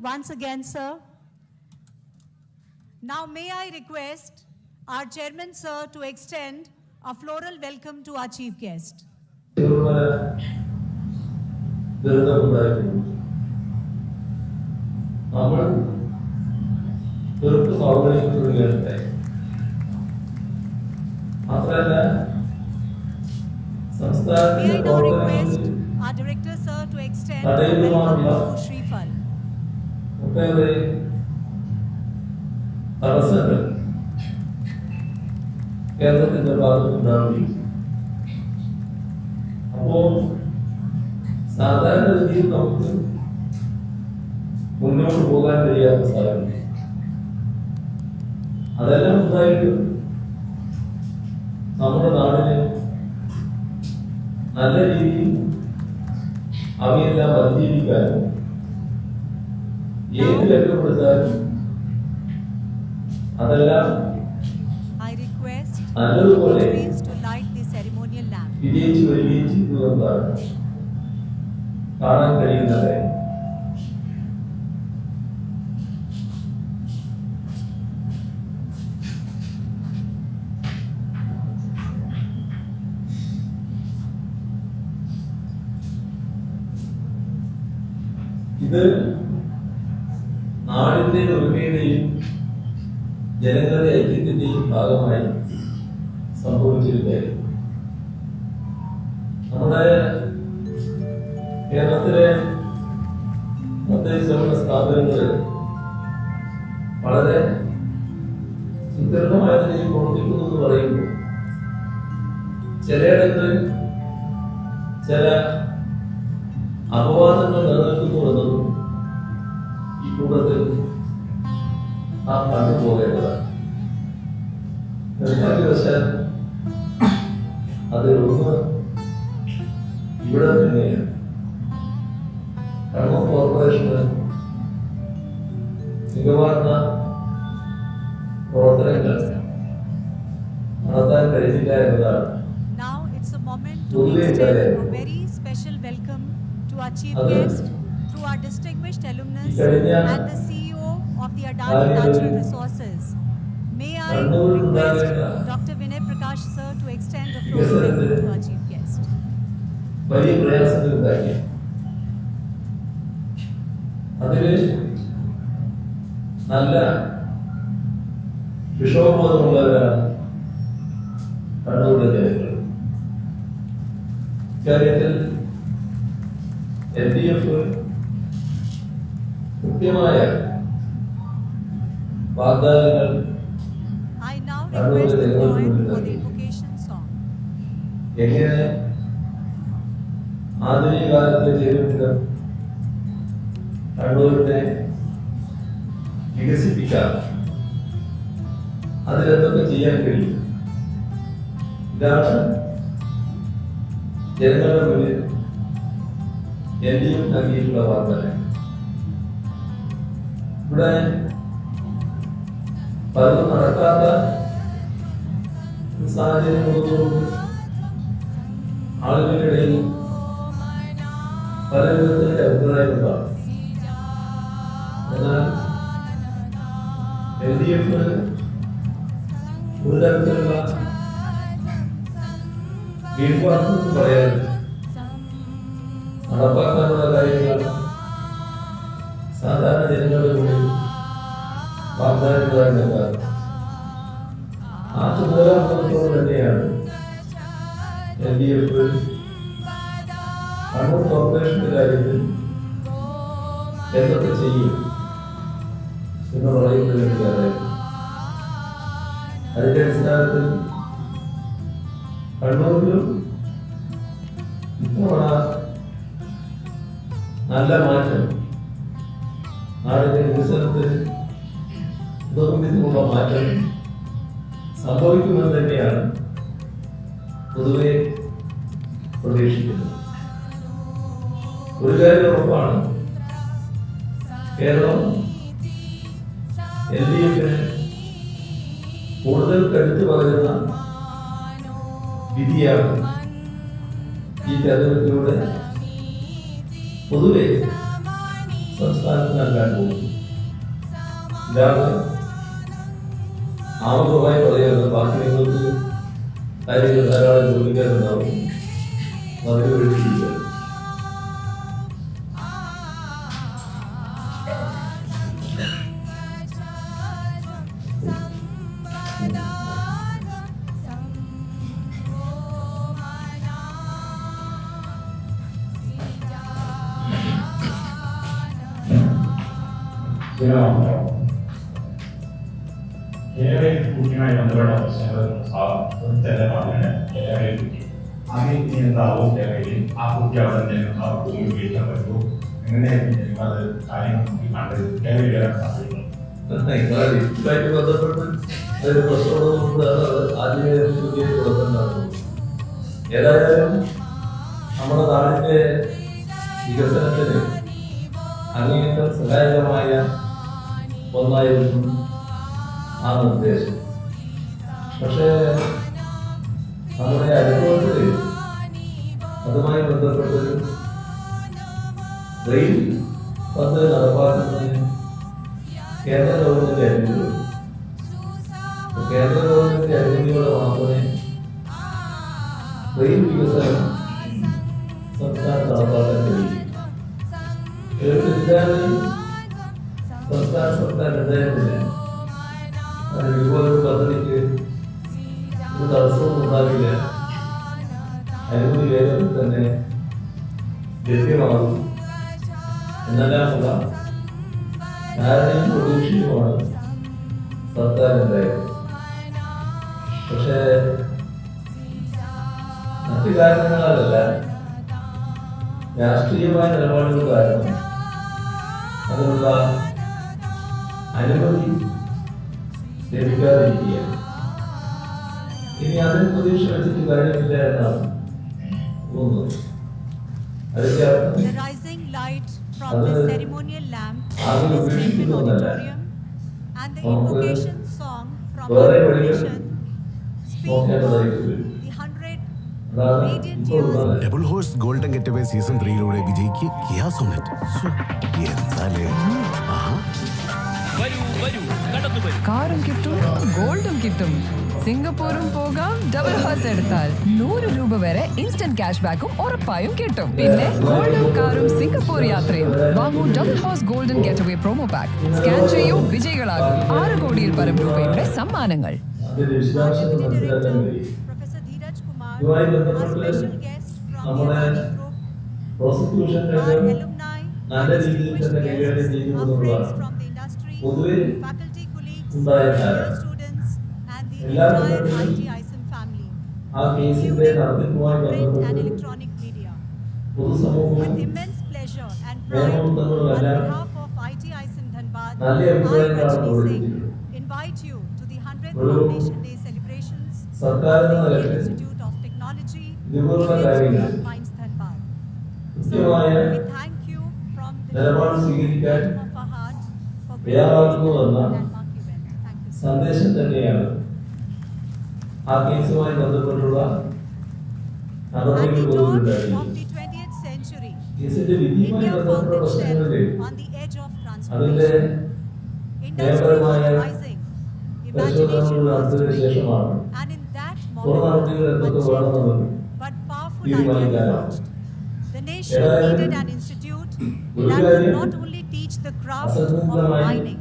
once again, sir. Now may I request our chairman, sir, to extend a floral welcome to our chief guest. May I now request our director, sir, to extend a welcome to Shrifal. കേരളത്തിന്റെ ഭാഗത്തുണ്ടാവുകയും അപ്പോ സാധാരണ രീതിയിൽ നമുക്ക് മുന്നോട്ട് പോകാൻ കഴിയാത്ത സാഹചര്യം അതെല്ലാം ഉണ്ടായിട്ട് നമ്മുടെ നാടിനെ നല്ല രീതിയിൽ അവയെല്ലാം അതിജീവിക്കാനും ഏത് രംഗപ്പെടുത്താനും അതെല്ലാം നല്ലതുപോലെ വിജയിച്ചു വരികയും ചെയ്തുവെന്നാണ് കാണാൻ കഴിയുന്നത്. ഇത് നാടിന്റെ ഒരുമയുടെയും ജനങ്ങളുടെ ഐക്യത്തിന്റെയും ഭാഗമായി സംഭവിച്ചിരിക്കുകയായിരുന്നു. നമ്മുടെ കേരളത്തിലെ തദ്ദേശ സ്ഥാപനങ്ങൾ വളരെ സുദൃഢമായ നിലയിൽ പ്രവർത്തിക്കുന്നു എന്ന് പറയുമ്പോൾ ചിലയിടങ്ങളിൽ ചില അപവാദങ്ങൾ നിലനിൽക്കുന്നു എന്നതും ഈ കൂട്ടത്തിൽ നാം കണ്ടുപോകേണ്ടതാണ്. നിർഭാഗ്യവശാൽ അതിലൊന്ന് ഇവിടെ തന്നെയാണ്. കണ്ണൂർ കോർപ്പറേഷന് മികവാർന്ന പ്രവർത്തനങ്ങൾ നടത്താൻ കഴിഞ്ഞില്ല എന്നതാണ്. Our chief guest, through our distinguished alumnus and the CEO of the Adani Natural Resources, may I request Dr. Vinay Prakash sir to extend a floral welcome to our chief guest. വലിയ പ്രയാസങ്ങൾ ഉണ്ടാക്കി. അതില് നല്ല വിഷമബോധമുള്ളവരാണ് കണ്ണൂരിലെ ജനങ്ങൾ. ഇക്കാര്യത്തിൽ LDF കൃത്യമായ വാഗ്ദാനങ്ങൾ എങ്ങനെ ആധുനിക കാലത്തെ ജീവിതത്തിൽ കണ്ണൂരിനെ വികസിപ്പിക്കാം, അതിലെന്തൊക്കെ ചെയ്യാൻ കഴിയും, ഇതാണ് ജനങ്ങളുടെ മുന്നിൽ LDF നൽകിയിട്ടുള്ള വാഗ്ദാനം. ഇവിടെ പലതും നടക്കാത്ത സാഹചര്യങ്ങളൊന്നും ആളുകളുടെ പല വിധത്തിലുള്ള അഭിപ്രായങ്ങളുണ്ടാണ്. എന്നാൽ LDF ഒരു തരത്തിലുള്ള വീഴ്വാർക്കും പറയാനില്ല. നടപ്പാക്കാനുള്ള കാര്യങ്ങൾ സാധാരണ ജനങ്ങളുടെ മുന്നിൽ വാഗ്ദാനങ്ങളായി നൽകാറ്. ആ ചുമതല തന്നെയാണ് LDF കണ്ണൂർ കോർപ്പറേഷന്റെ കാര്യത്തിൽ എന്തൊക്കെ ചെയ്യും എന്ന് പറയുന്നത് വേണ്ടിയാണ്. അതിന്റെ അടിസ്ഥാനത്തിൽ കണ്ണൂരിലും ഇത്തവണ നല്ല മാറ്റം, നാടിന്റെ വികസനത്തിൽ ഇതൊന്നുമുള്ള മാറ്റം സംഭവിക്കുമെന്ന് തന്നെയാണ് പൊതുവെ പ്രതീക്ഷിക്കുന്നത്. ഒരു കാര്യം ഉറപ്പാണ്, കേരളം LDFന് കൂടുതൽ കരുത്ത് പകരുന്ന വിധിയാണ് ഈ തെരഞ്ഞെടുപ്പിലൂടെ പൊതുവെ സംസ്ഥാനത്ത് നൽകാൻ പോകും. ഇതാണ് ആമുഖമായി പറയുന്നത്. ബാക്കി നിങ്ങൾക്ക് കാര്യങ്ങൾ ധാരാളം ചോദിക്കാറുണ്ടാവും. അതിന് വിളിച്ചിരിക്കുക. കുട്ടിയുമായി ബന്ധപ്പെട്ട പ്രശ്നങ്ങൾ പറഞ്ഞാൽ കുട്ടി ആദ്യം എന്താവും കേരളയിൽ ആ കുട്ടി അവിടെ എന്തെങ്കിലും അവർക്ക് ഉപയോഗിക്കാൻ പറ്റുമോ, എങ്ങനെ അത് കാര്യങ്ങൾ നോക്കി കണ്ട് കേരളയിൽ വരാൻ സാധിക്കുന്നു. ഇതുമായിട്ട് ബന്ധപ്പെട്ട് ഒരു പ്രശ്നമുള്ളതുകൊണ്ടാണ് ആദ്യമേ തുടങ്ങുന്നത്. ഏതായാലും നമ്മുടെ നാടിന്റെ വികസനത്തിന് അങ്ങേയറ്റം സഹായകമായ ഒന്നായിരുന്നു ആ നിർദ്ദേശം. പക്ഷേ നമ്മുടെ അനുഭവത്തിൽ അതുമായി ബന്ധപ്പെട്ട് റെയിൽ പദ്ധതി നടപ്പാക്കുന്നതിന് കേന്ദ്ര ഗവൺമെന്റ് അനുമതി. കേന്ദ്ര ഗവൺമെന്റ് അനുമതിയോടെ മാത്രമേ റെയിൽ വികസനം സംസ്ഥാനത്ത് നടപ്പാക്കാൻ കഴിയും. സംസ്ഥാന സർക്കാർ ഉണ്ടായിരുന്നില്ല. ഇതുപോലൊരു പദ്ധതിക്ക് ഒരു തടസ്സവും ഉണ്ടാകില്ല. അനുമതി വേഗത്തിൽ തന്നെ ലഭ്യമാകും എന്നെല്ലാമുള്ള ധാരണയും പ്രതീക്ഷയുമാണ് സർക്കാർ ഉണ്ടായത്. പക്ഷേ മറ്റു കാരണങ്ങളല്ല, രാഷ്ട്രീയമായ നിലപാടുകൾ കാരണം അതിനുള്ള അനുമതി ലഭിക്കാതിരിക്കുക. ഇനി അതിൽ പ്രതീക്ഷ വെച്ചിട്ട് കാര്യമില്ല എന്നാണ് തോന്നുന്നത്. അതിന്റെ അർത്ഥം The rising light from the ceremonial lamp in this temple auditorium and the invocation song from the congregation speak of the 100 radiant years. Double horse golden getaway season 3 വിജയിക്ക് കിയ സോണറ്റ്. എന്താലേ കാറും കിട്ടും, ഗോൾഡും കിട്ടും. സിംഗപ്പൂരും പോകാം. ഡബിൾ ഹോഴ്സ് എടുത്താൽ 100 രൂപ വരെ instant cash ബാക്കും ഉറപ്പായും കിട്ടും. പിന്നെ ഗോൾഡും കാറും സിംഗപ്പൂർ യാത്രയും. വാങ്ങൂ double horse golden getaway promo pack. Scan ചെയ്യൂ, വിജയികളാകും. 6 കോടിയിൽ പരം രൂപയുടെ സമ്മാനങ്ങൾ. Professor Dheeraj Kumar, our special guest from the Adani group, our alumni, our distinguished guests, our friends from the industry, faculty colleagues, dear students, and the entire IT ISM family, including print and electronic media. With immense pleasure and pride, on behalf of IT ISM Dhanbad, I, Rajni Singh, invite you to the 100th Foundation Day celebrations of the Indian Institute of Technology, Indian School of Mines, Dhanbad. So, we thank you from the bottom of our heart for gracing this landmark event. Thank you, sir. സന്ദേശം തന്നെയാണ് ആ കേസുമായി ബന്ധപ്പെട്ടുള്ള At നടപടികൾ the dawn പോലുണ്ടായി. of the 20th century, കേസിന്റെ വിധിയുമായി India ബന്ധപ്പെട്ട found പ്രശ്നങ്ങളിലെ itself on the edge of അതിന്റെ transformation. Industry നിയമപരമായ was rising, imagination പരിശോധനകൾ was നടത്തിയതിനു stirring, ശേഷമാണ് and in that തുറ moment, നടപടികൾ a എന്തൊക്കെ gentle വേണമെന്ന് but powerful idea തീരുമാനിക്കാനാണ്. emerged. The nation ഏതായാലും needed an institute ഒരു that would കാര്യം not only teach the craft of അസന്നിഗ്ധമായി mining,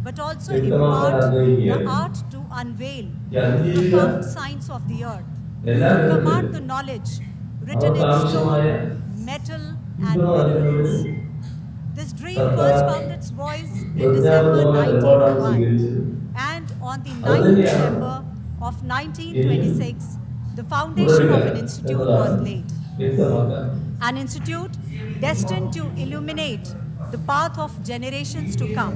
but also വ്യക്തമാക്കാൻ impart the ആഗ്രഹിക്കുകയാണ്. art to unveil ഈ the അതിജീവിത profound science of the earth, എല്ലാ to command വിധത്തിലും the knowledge written അവർക്ക് in ആവശ്യമായ stone, metal, and പിന്തുണ minerals. നൽകുന്നതിൽ This dream സർക്കാർ first found its voice in December പ്രതിജ്ഞാബദ്ധമായ നിലപാടാണ് 1901, സ്വീകരിച്ചത്. and on the അത് 9th തന്നെയാണ് December of 1926, the foundation of an institute was laid. വ്യക്തമാക്കാൻ An institute destined to illuminate the path of generations to come.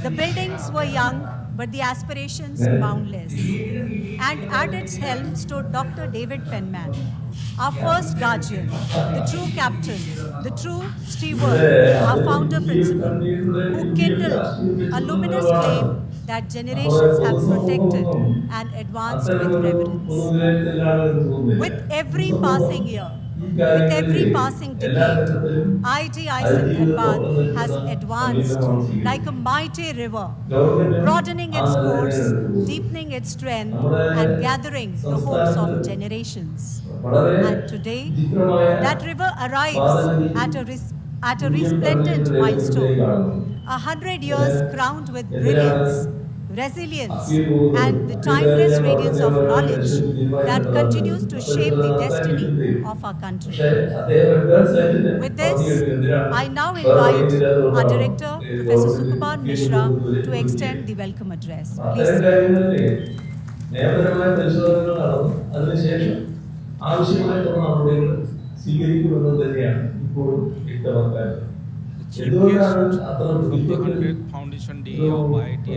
The buildings were young, but the aspirations boundless. And at its helm stood Dr. David Penman, our first guardian, the true captain, the true steward, our founder principal, who kindled a luminous flame that generations have protected and advanced with reverence. With every passing year, With every passing decade, IIT Dhanbad has advanced like a mighty river, broadening its course, deepening its strength, and gathering the hopes of generations. And today, that river arrives at a resplendent milestone, 100 years crowned with brilliance, resilience, and the timeless radiance of knowledge that continues to shape the destiny of our country. With this, I now invite our director, Professor Sukumar Mishra, to extend the welcome address. Please, sir. നിയമപരമായ പരിശോധനകൾ നടന്നു അതിനുശേഷം ആവശ്യമായിട്ടുള്ള നടപടികൾ സ്വീകരിക്കുമെന്നത് തന്നെയാണ് ഇപ്പോഴും വ്യക്തമാക്കാറ്. എന്തുകൊണ്ടാണ് അത്ര Foundation Day of IIT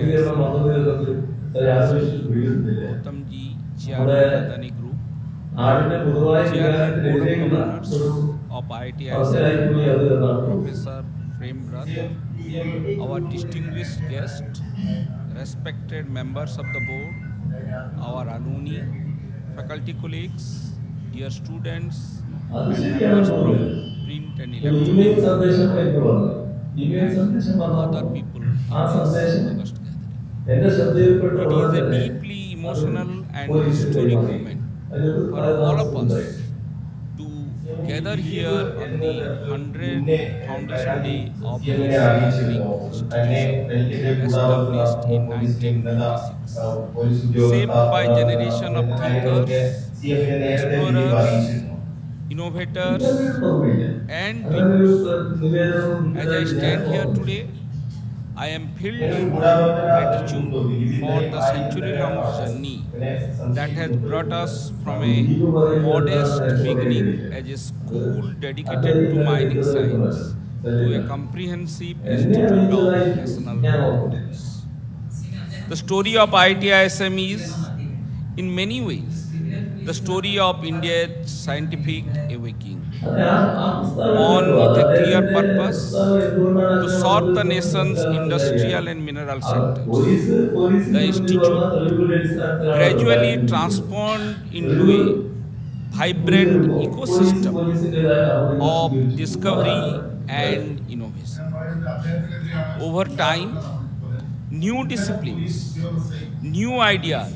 Gautam ji, Chairman Adani Group, Chairman Board of Governors of IIT Professor Prem Brat, our distinguished guests, respected members of the board, our alumni, faculty colleagues, dear students, and members from print and electronic, and other people in this August gathering. It is a deeply emotional and historic moment for all of us to gather here on the 100th Foundation Day of this institution established in 1926, shaped by generation of thinkers, explorers, innovators, and dreamers. As I stand here today, I am filled with gratitude for the century-long journey that has brought us from a modest beginning as a school dedicated to mining science to a comprehensive institute of national importance. The story of IIT-ISM is, in many ways, the story of India's scientific awakening. Born with a clear purpose to serve the nation's industrial and mineral sectors, the institute gradually transformed into a vibrant ecosystem of discovery and innovation. Over time, new disciplines, new ideas,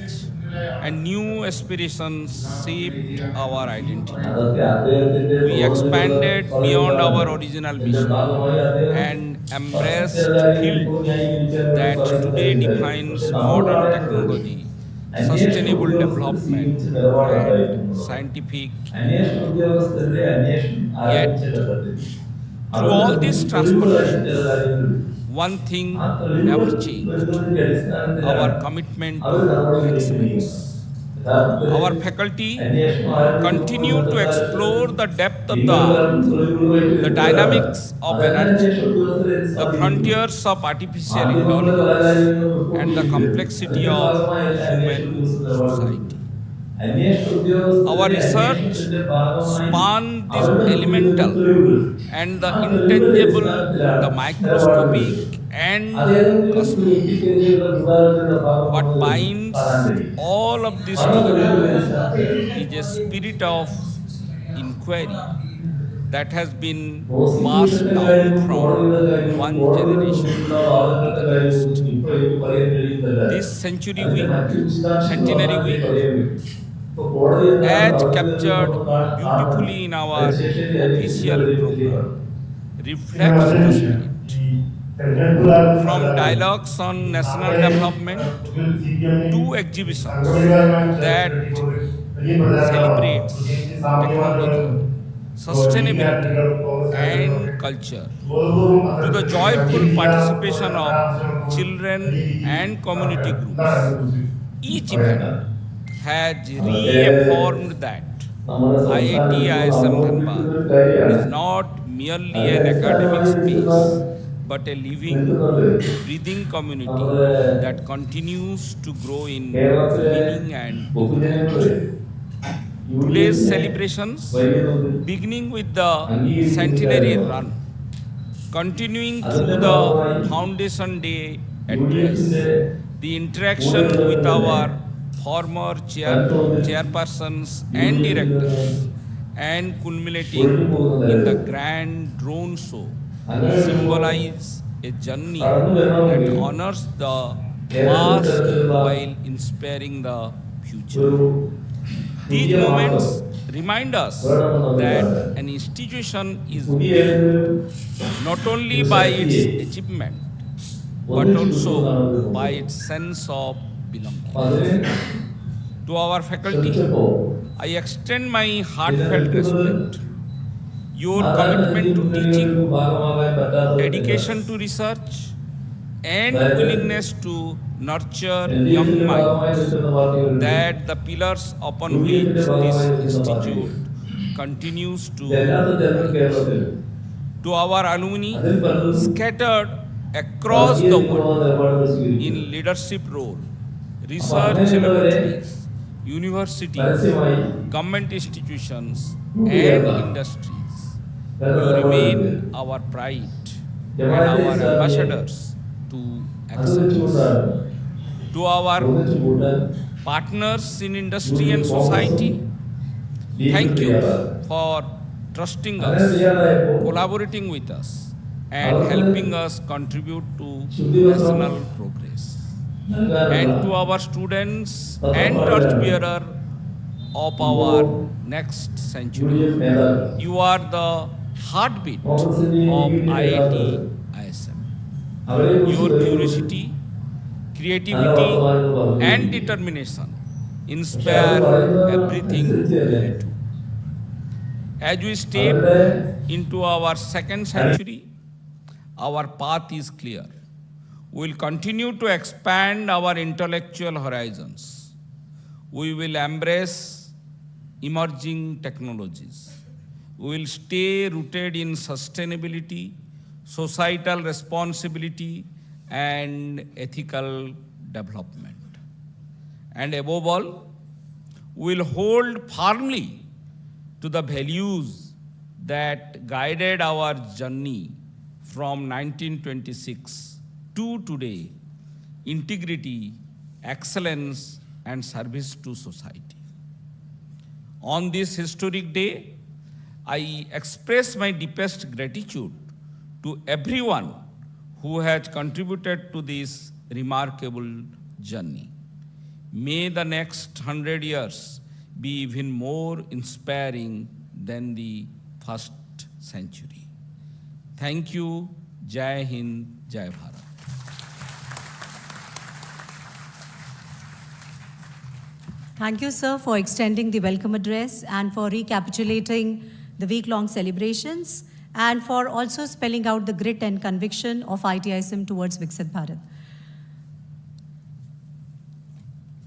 and new aspirations shaped our identity. We expanded beyond our original mission and embraced field that today defines modern technology, sustainable development, and scientific. Yet, through all these transformations, one thing never changed: our commitment to excellence. Our faculty continue to explore the depth of the earth, the dynamics of energy, the frontiers of artificial intelligence, and the complexity of human society. Our research spans the elemental and the intangible, the microscopic and cosmic. What binds all of this together is a spirit of inquiry that has been passed down from one generation to the next. This centenary week, as captured beautifully in our official program, reflects the spirit. From dialogues on national development to exhibitions that celebrates technology, sustainability, and culture, to the joyful participation of children and community groups. Each event has reaffirmed that IIT-ISM Dhanbad is not merely an academic space, but a living, breathing community that continues to grow in meaning and impact. Today's celebrations, beginning with the centenary run, continuing through the Foundation Day address, the interaction with our former chairpersons and directors, and culminating in the grand drone show symbolize a journey that honors the past while inspiring the future. These moments remind us that an institution is built not only by its achievement but also by its sense of belonging. To our faculty, I extend my heartfelt respect. Your commitment to teaching, dedication to research, and willingness to nurture young minds, that the pillars upon which this institute continues to rise. To our alumni scattered across the world in leadership role, research laboratories, universities, government institutions, and industries, you remain our pride and our ambassadors to excellence. To our partners in industry and society, thank you for trusting us, collaborating with us, and helping us contribute to national progress. And to our students and torchbearer of our next century, you are the heartbeat of IIT ISM. Your curiosity, creativity, and determination inspire everything we do. As we step into our second century, our path is clear. We will continue to expand our intellectual horizons. We will embrace emerging technologies. We will stay rooted in sustainability, societal responsibility, and ethical development. And above all, we will hold firmly to the values that guided our journey from 1926 to today: integrity, excellence, and service to society. On this historic day, I express my deepest gratitude to everyone who has contributed to this remarkable journey. May the next 100 years be even more inspiring than the first century. Thank you. Jai Hind, Jai Bharat. Thank you, sir, for extending the welcome address and for recapitulating the week-long celebrations and for also spelling out the grit and conviction of IITism towards Viksit Bharat.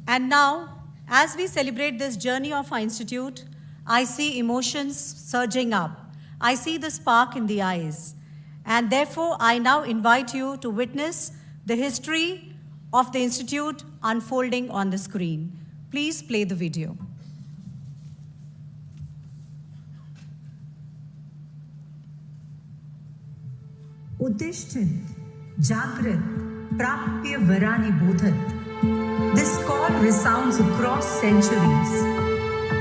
And now, as we celebrate this journey of our institute, I see emotions surging up. I see the spark in the eyes. And therefore, I now invite you to witness the history of the institute unfolding on the screen. Please play the video. Uttishthit, Jagrat, Prapya Varani Bodhat. This call resounds across centuries.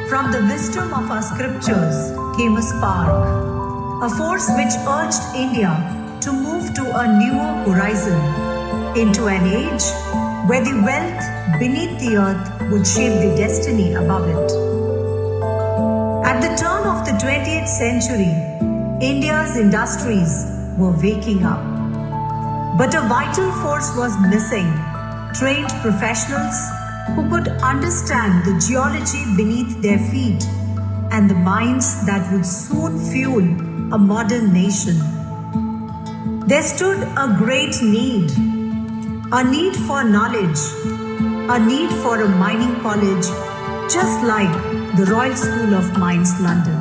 From the wisdom of our scriptures came a spark, a force which urged India to move to a newer horizon, into an age where the wealth beneath the earth would shape the destiny above it. At the turn of the 20th century, India's industries were waking up. But a vital force was missing: trained professionals who could understand the geology beneath their feet and the minds that would soon fuel a modern nation. There stood a great need. A need for knowledge, a need for a mining college, just like the Royal School of Mines, London.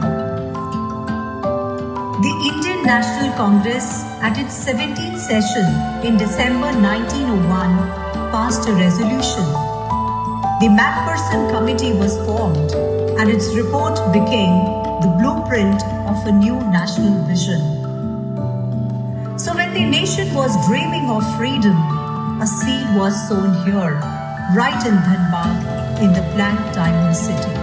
The Indian National Congress, at its 17th session in December 1901, passed a resolution. The Macpherson Committee was formed, and its report became the blueprint of a new national vision. So when the nation was dreaming of freedom, a seed was sown here, right in Dhanbad, in the Black Diamond City.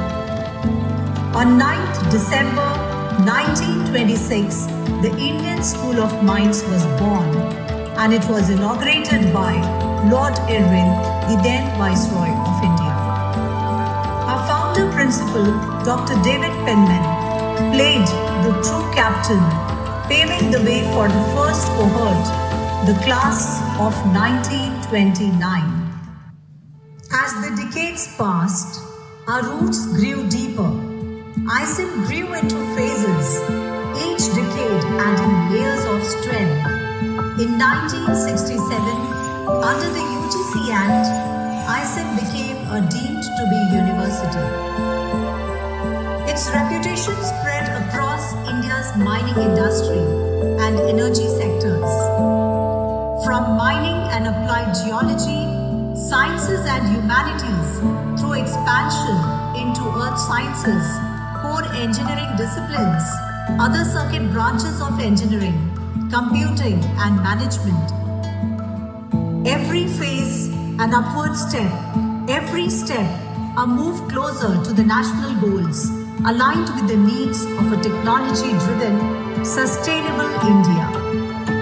On 9th December 1926, the Indian School of Mines was born, and it was inaugurated by Lord Irwin, the then Viceroy of India. Our founder principal, Dr. David Penman, played the true captain, paving the way for the first cohort, the class of 1929. As the decades passed, our roots grew deeper. ISIM grew into phases, each decade adding layers of strength. In 1967, under the UGC Act, ISIM became a deemed to be university. Its reputation spread across India's mining industry and energy sectors. From mining and applied geology, sciences and humanities, through expansion into earth sciences, core engineering disciplines, other circuit branches of engineering, computing and management. Every phase an upward step, every step a move closer to the national goals, aligned with the needs of a technology-driven, sustainable India.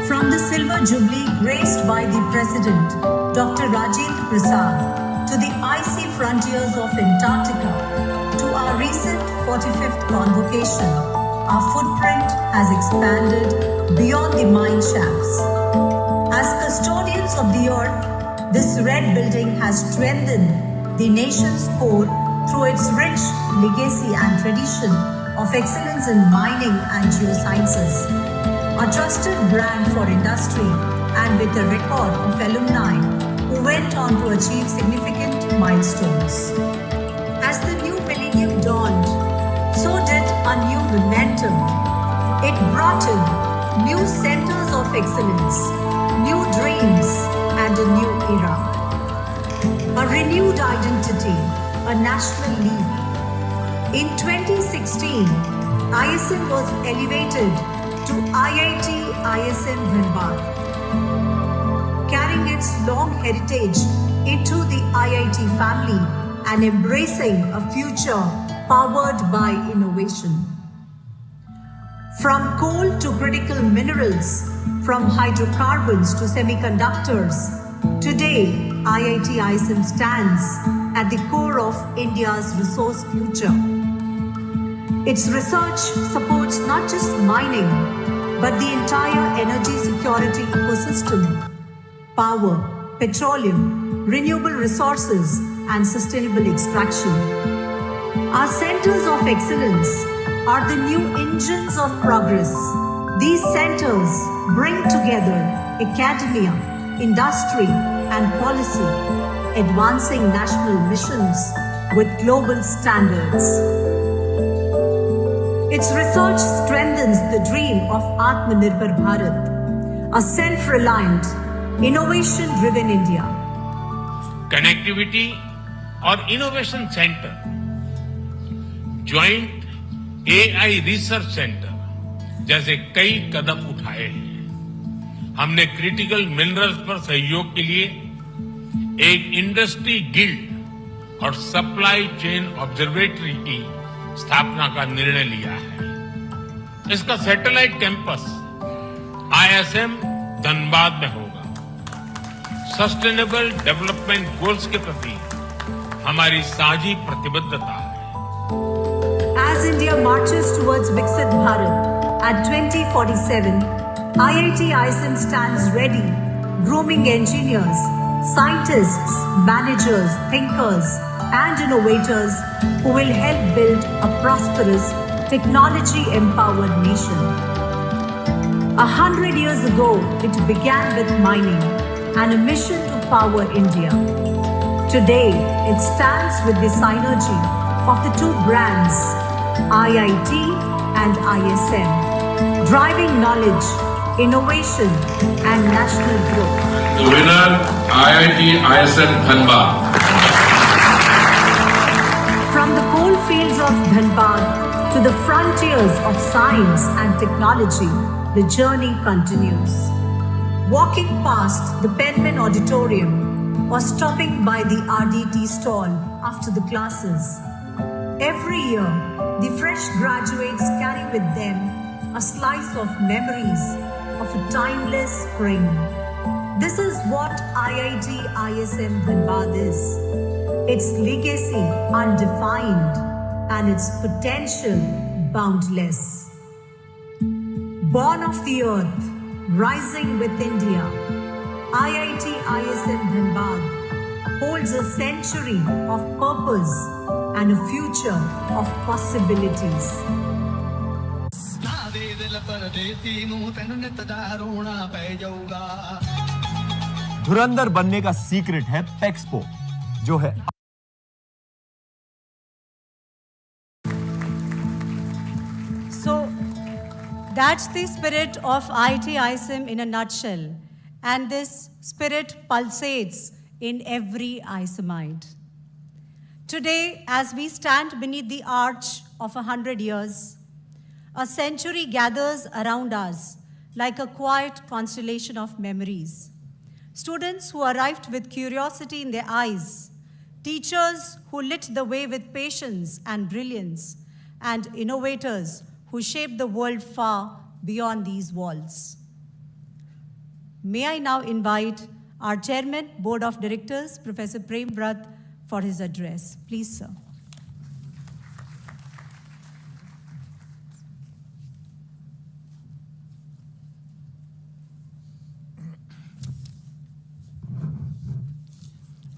From the Silver Jubilee graced by the President, Dr. Rajendra Prasad, to the icy frontiers of Antarctica, to our recent 45th convocation, our footprint has expanded beyond the mine shafts. As custodians of the earth, this red building has strengthened the nation's core through its rich legacy and tradition of excellence in mining and geosciences. A trusted brand for industry, and with a record of alumni who went on to achieve significant milestones. As the new millennium dawned, so did a new momentum. It brought in new centers of excellence, new dreams, and a new era. A renewed identity, a national leap. In 2016, ISM was elevated to IIT ISM Dhanbad, carrying its long heritage into the IIT family and embracing a future powered by innovation. From coal to critical minerals, from hydrocarbons to semiconductors, today IIT ISM stands at the core of India's resource future. Its research supports not just mining, but the entire energy security ecosystem: power, petroleum, renewable resources, and sustainable extraction. Our centers of excellence are the new engines of progress. These centers bring together academia, industry, and policy, advancing national missions with global standards. Its research strengthens the dream of Atmanirbhar Bharat, a self-reliant, innovation-driven India. Connectivity और innovation centre, joint AI research centre जैसे कई कदम उठाए हैं। हमने critical minerals पर सहयोग के लिए एक इंडस्ट्री गिल्ड और सप्लाई चेन ऑब्जर्वेटरी की स्थापना का निर्णय लिया है। इसका सैटेलाइट कैंपस आईएसएम धनबाद में होगा। सस्टेनेबल डेवलपमेंट गोल्स के प्रति हमारी साझी प्रतिबद्धता है। As India marches towards Viksit Bharat at 2047, IIT ISM stands ready, grooming engineers, scientists, managers, thinkers, and innovators who will help build a prosperous, technology-empowered nation. 100 years ago, it began with mining and a mission to power India. Today, it stands with the synergy of the two brands, IIT and ISM, driving knowledge, innovation, and national growth. The winner, IIT ISM Dhanbad. From the coal fields of Dhanbad to the frontiers of science and technology, the journey continues. Walking past the Penman Auditorium or stopping by the RDT stall after the classes, every year The fresh graduates carry with them a slice of memories of a timeless spring. This is what IIT ISM Dhanbad is. Its legacy undefined and its potential boundless. Born of the earth, rising with India, IIT ISM Dhanbad holds a century of purpose and a future of possibilities. धुरंधर बनने का secret है पेक्सपो, जो है So that's the spirit of IIT ISM in a nutshell. And this spirit pulsates in every ISMite. Today, as we stand beneath the arch of 100 years, a century gathers around us like a quiet constellation of memories. Students who arrived with curiosity in their eyes, teachers who lit the way with patience and brilliance, and innovators who shaped the world far beyond these walls. May I now invite our Chairman, Board of Directors, Professor Prem Vrat, for his address. Please, sir.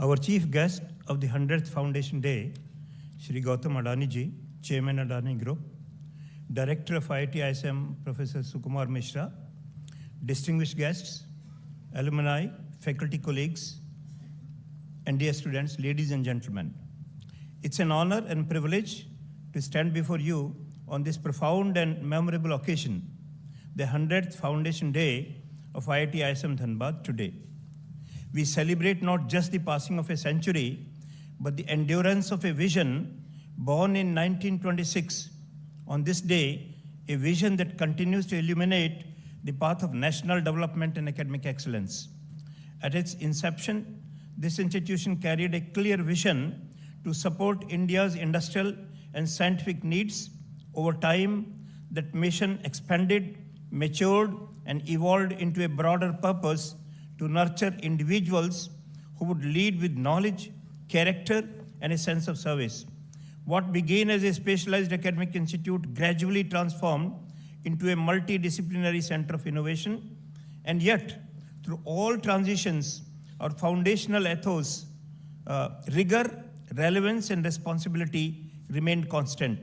Our chief guest of the 100th Foundation Day, Shri Gautam Adani ji, Chairman Adani Group, Director of IIT ISM, Professor Sukumar Mishra, distinguished guests, alumni, faculty colleagues, and dear students, ladies and gentlemen. It's an honor and privilege to stand before you on this profound and memorable occasion, the 100th Foundation Day of IIT ISM Dhanbad today. We celebrate not just the passing of a century, but the endurance of a vision born in 1926. On this day, a vision that continues to illuminate the path of national development and academic excellence. At its inception, this institution carried a clear vision to support India's industrial and scientific needs. Over time, that mission expanded, matured, and evolved into a broader purpose to nurture individuals who would lead with knowledge, character, and a sense of service. What began as a specialized academic institute gradually transformed into a multidisciplinary center of innovation, and yet, through all transitions, our foundational ethos, rigor, relevance, and responsibility remained constant.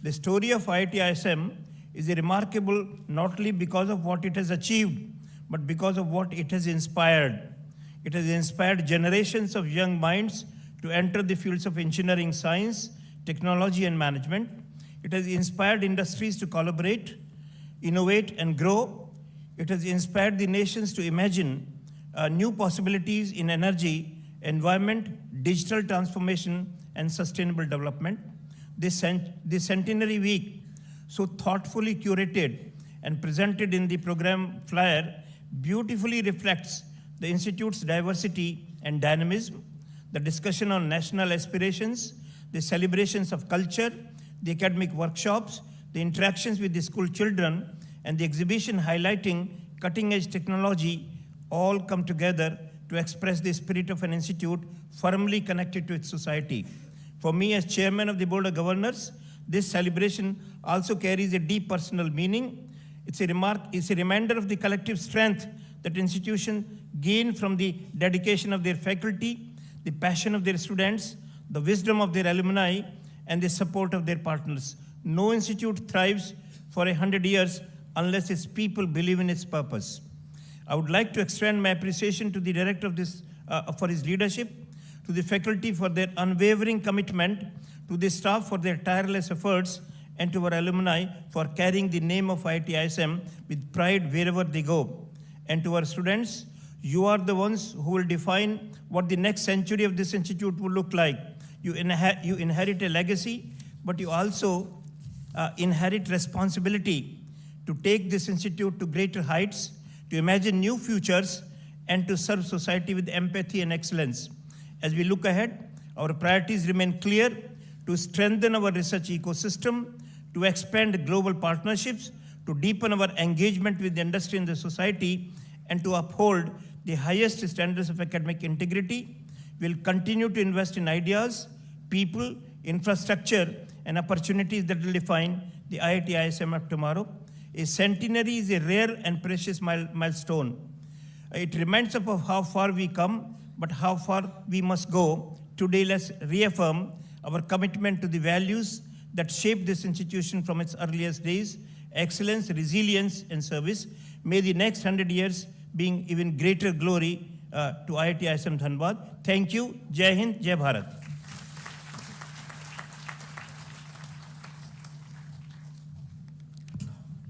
The story of IIT ISM is remarkable not only because of what it has achieved, but because of what it has inspired. It has inspired generations of young minds to enter the fields of engineering, science, technology, and management. It has inspired industries to collaborate, innovate, and grow. It has inspired the nations to imagine new possibilities in energy, environment, digital transformation, and sustainable development. This centenary week, so thoughtfully curated and presented in the program flyer, beautifully reflects the Institute's diversity and dynamism, the discussion on national aspirations, the celebrations of culture, the academic workshops, the interactions with the school children, and the exhibition highlighting cutting-edge technology all come together to express the spirit of an institute firmly connected to its society. For me, as chairman of the Board of Governors, this celebration also carries a deep personal meaning. It's a reminder of the collective strength that institutions gain from the dedication of their faculty, the passion of their students, the wisdom of their alumni, and the support of their partners. No institute thrives for 100 years unless its people believe in its purpose. I would like to extend my appreciation to the director of this for his leadership, to the faculty for their unwavering commitment, to the staff for their tireless efforts, and to our alumni for carrying the name of IIT ISM with pride wherever they go. And to our students, you are the ones who will define what the next century of this institute will look like. You inherit a legacy, but you also inherit responsibility to take this institute to greater heights, to imagine new futures, and to serve society with empathy and excellence. As we look ahead, our priorities remain clear: to strengthen our research ecosystem, to expand global partnerships, to deepen our engagement with the industry and the society, and to uphold the highest standards of academic integrity. We'll continue to invest in ideas, people, infrastructure, and opportunities that will define the IIT ISM of tomorrow. A centenary is a rare and precious milestone. It reminds us of how far we come, but how far we must go. Today, let's reaffirm our commitment to the values that shaped this institution from its earliest days: excellence, resilience, and service. May the next 100 years bring even greater glory to IIT ISM Dhanbad. Thank you. Jai Hind, Jai Bharat.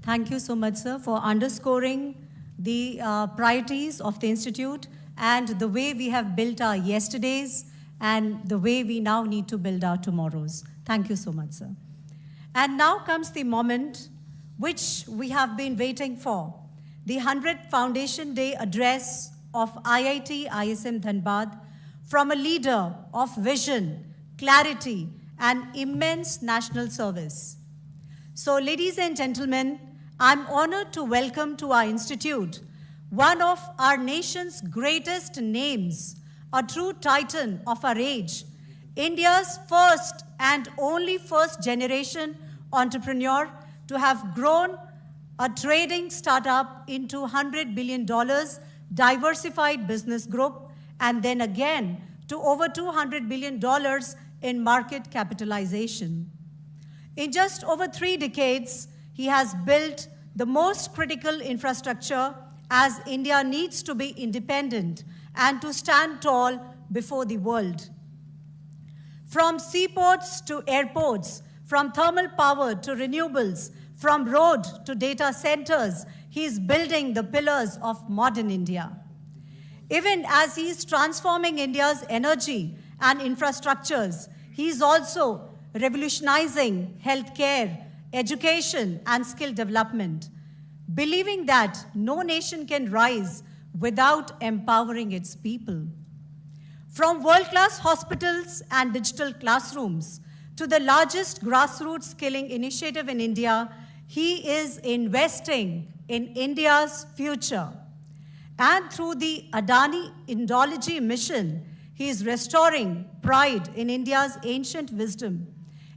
Thank you so much, sir, for underscoring the priorities of the Institute and the way we have built our yesterdays and the way we now need to build our tomorrows. Thank you so much, sir. And now comes the moment which we have been waiting for, the 100th Foundation Day address of IIT ISM Dhanbad from a leader of vision, clarity, and immense national service. So, ladies and gentlemen, I'm honored to welcome to our institute one of our nation's greatest names, a true titan of our age, India's first and only first generation entrepreneur to have grown a trading startup into $100 billion diversified business group, and then again to over $200 billion in market capitalization. In just over 3 decades, he has built the most critical infrastructure as India needs to be independent and to stand tall before the world. From seaports to airports, from thermal power to renewables, from road to data centers, he is building the pillars of modern India. Even as he is transforming India's energy and infrastructures, he is also revolutionizing healthcare, education, and skill development, believing that no nation can rise without empowering its people. From world-class hospitals and digital classrooms to the largest grassroots skilling initiative in India, he is investing in India's future. And through the Adani Indology mission, he is restoring pride in India's ancient wisdom,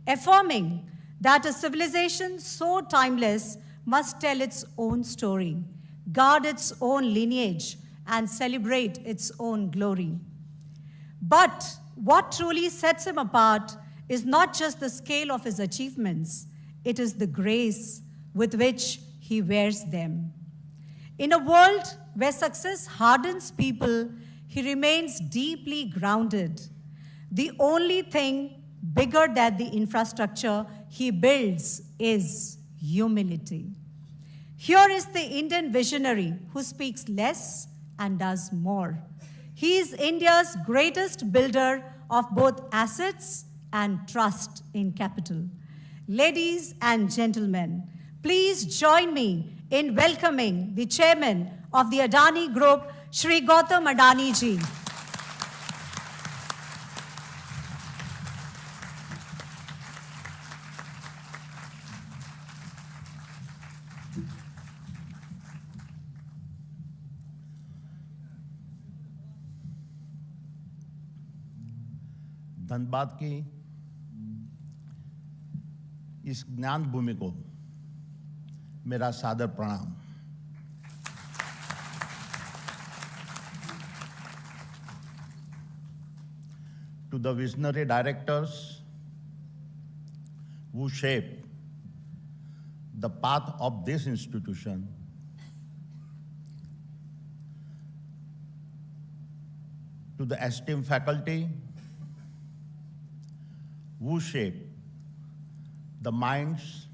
affirming that a civilization so timeless must tell its own story, guard its own lineage, and celebrate its own glory. But what truly sets him apart is not just the scale of his achievements, it is the grace with which he wears them. In a world where success hardens people, he remains deeply grounded. The only thing bigger than the infrastructure he builds is humility. Here is the Indian visionary who speaks less and does more. He is India's greatest builder of both assets and trust in capital. Ladies and gentlemen, please join me in welcoming the chairman of the Adani Group, Shri Gautam Adani ji. Dhanbad की इस ज्ञान भूमि को मेरा सादर प्रणाम। To the visionary directors who shape the path of this institution, to the esteemed faculty who shape the minds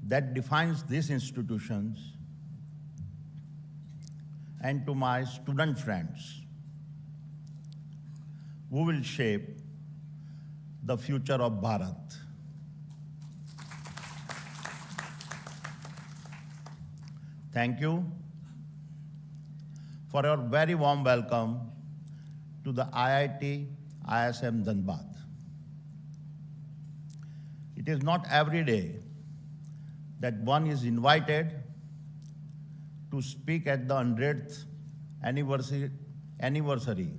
that defines these institutions, and to my student friends who will shape the future of Bharat. Thank you for your very warm welcome to the IIT ISM Dhanbad. It is not every day that one is invited to speak at the 100th anniversary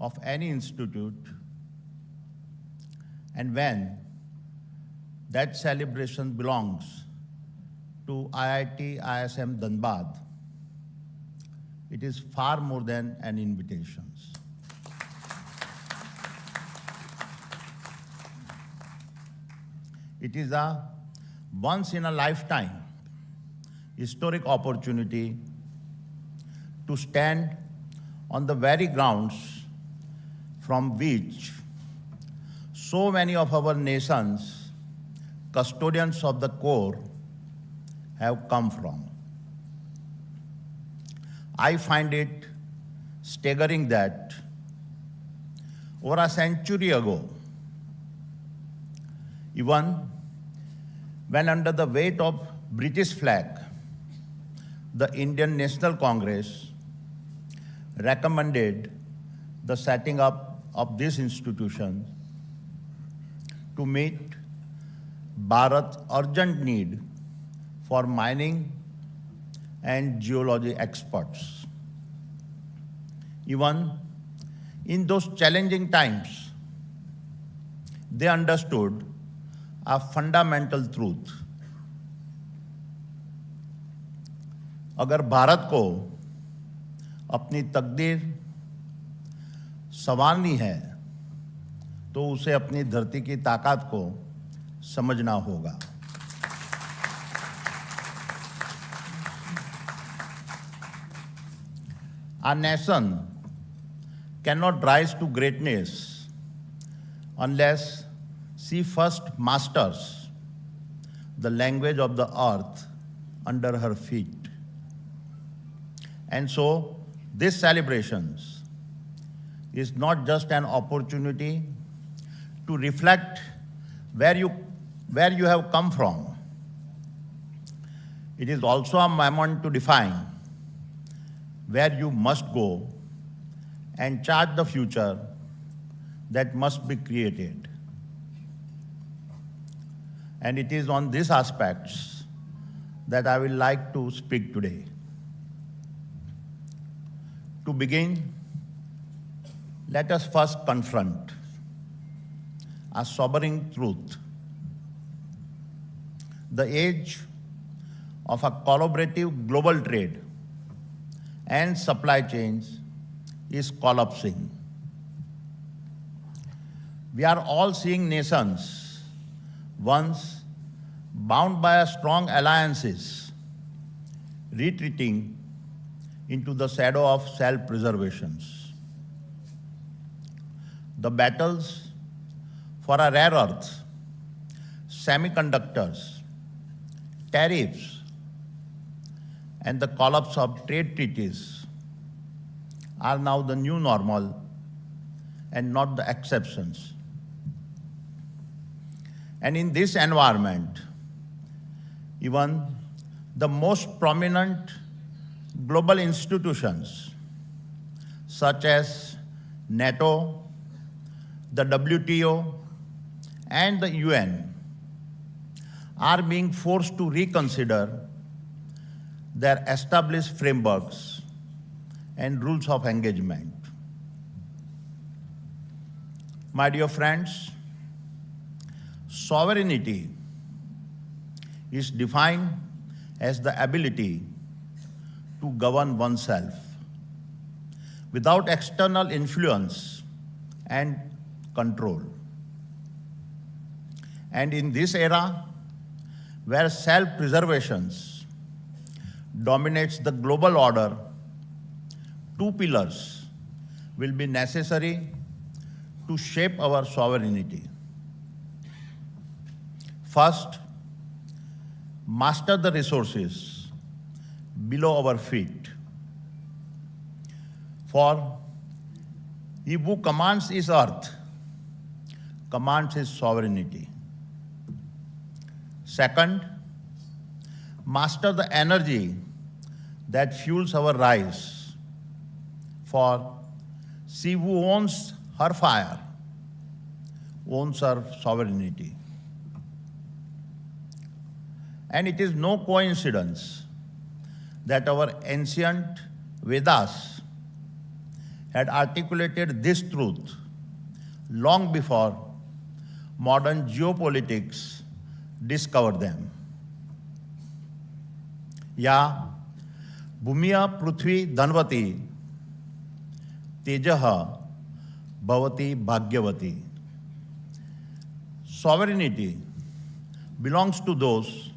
of any institute, and when that celebration belongs to IIT ISM Dhanbad, it is far more than an invitation. It is a once-in-a-lifetime historic opportunity to stand on the very grounds from which so many of our nation's custodians of the core have come from. I find it staggering that over a century ago, even when under the weight of British flag, the Indian National Congress recommended the setting up of this institution to meet Bharat's urgent need for mining and geology experts. Even in those challenging times, they understood a fundamental truth. अगर भारत को अपनी तकदीर संवारनी है तो उसे अपनी धरती की ताकत को समझना होगा. Our nation cannot rise to greatness unless she first masters the language of the earth under her feet. And so, this celebration is not just an opportunity to reflect where you have come from. It is also a moment to define where you must go and chart the future that must be created. And it is on these aspects that I will like to speak today. To begin, let us first confront a sobering truth. The age of a collaborative global trade and supply chains is collapsing. We are all seeing nations once bound by a strong alliances retreating into the shadow of self-preservation. The battles for a rare earth, semiconductors, tariffs, and the collapse of trade treaties are now the new normal and not the exceptions. And in this environment, even the most prominent global institutions such as NATO, the WTO, and the UN are being forced to reconsider their established frameworks and rules of engagement. My dear friends, sovereignty is defined as the ability to govern oneself without external influence and control. And in this era, where self-preservation dominates the global order, two pillars will be necessary to shape our sovereignty. First, master the resources below our feet. For he who commands his earth commands his sovereignty. Second, master the energy that fuels our rise. For she who owns her fire owns her sovereignty. And it is no coincidence that our ancient Vedas had articulated this truth long before modern geopolitics discovered them. Ya Bhumiya Prithvi Dhanvati Tejaha Bhavati Bhagyavati. Sovereignty belongs to those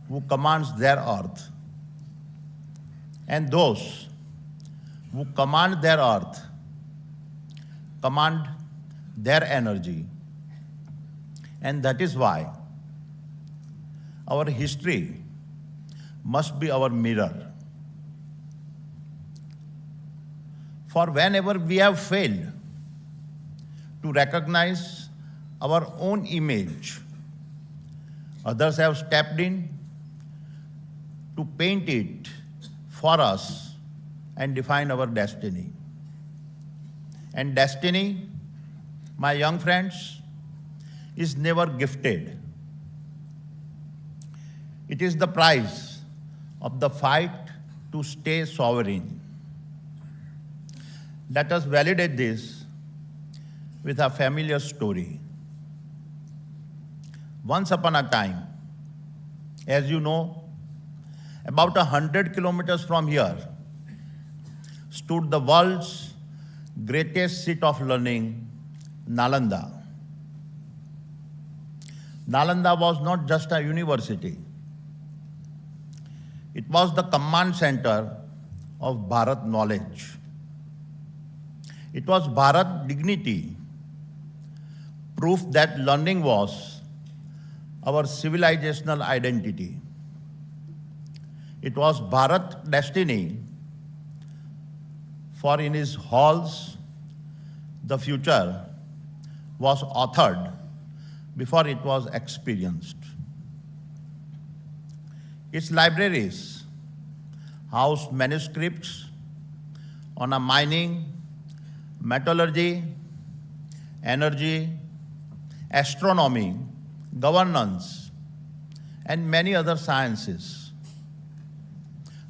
who commands their earth, and those who command their earth command their energy. And that is why our history must be our mirror. For whenever we have failed to recognize our own image, others have stepped in to paint it for us and define our destiny. And destiny, my young friends, is never gifted. It is the price of the fight to stay sovereign. Let us validate this with a familiar story. Once upon a time, as you know, about 100 kilometers from here stood the world's greatest seat of learning, Nalanda. Nalanda was not just a university. It was the command center of Bharat knowledge. It was Bharat dignity, proof that learning was our civilizational identity. It was Bharat destiny, for in his halls, the future was authored before it was experienced. Its libraries housed manuscripts on a mining, metallurgy, energy, astronomy, governance, and many other sciences.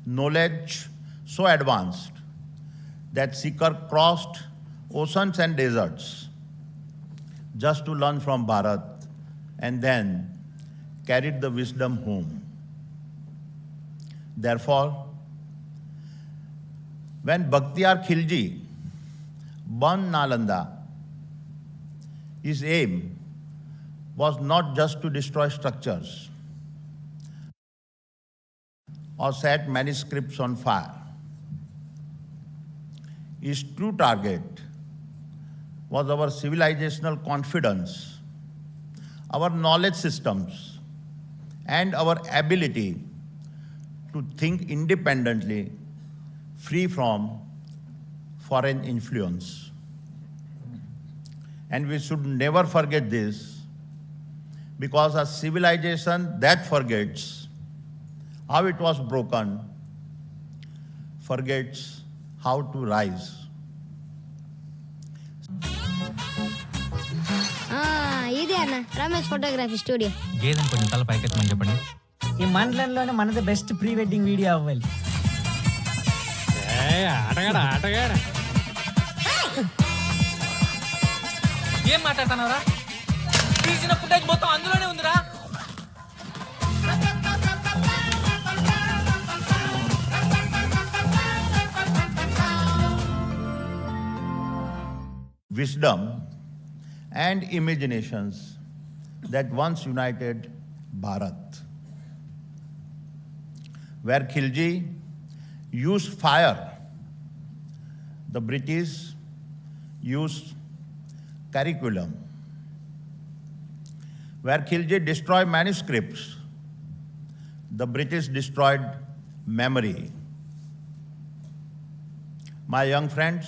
Knowledge so advanced that seekers crossed oceans and deserts just to learn from Bharat and then carried the wisdom home. Therefore, when Bakhtiyar Khilji burned Nalanda, his aim was not just to destroy structures or set manuscripts on fire. His true target was our civilizational confidence, our knowledge systems, and our ability to think independently, free from foreign influence. And we should never forget this, because a civilization that forgets how it was broken forgets how to rise. ఇదే అన్న Ramesh photography studio. గేదెని కొంచెం తల పైకెత్తమని చెప్పండి. ఈ మండలంలోనే మనది best pre wedding video అవ్వాలి. ఆటగాడా ఏం మాట్లాడుతున్నావురా? తీసిన ఫుటేజ్ మొత్తం అందులోనే ఉందిరా. Wisdom and imaginations that once united Bharat. Where Khilji used fire, the British used curriculum. Where Khilji destroyed manuscripts, the British destroyed memory. My young friends,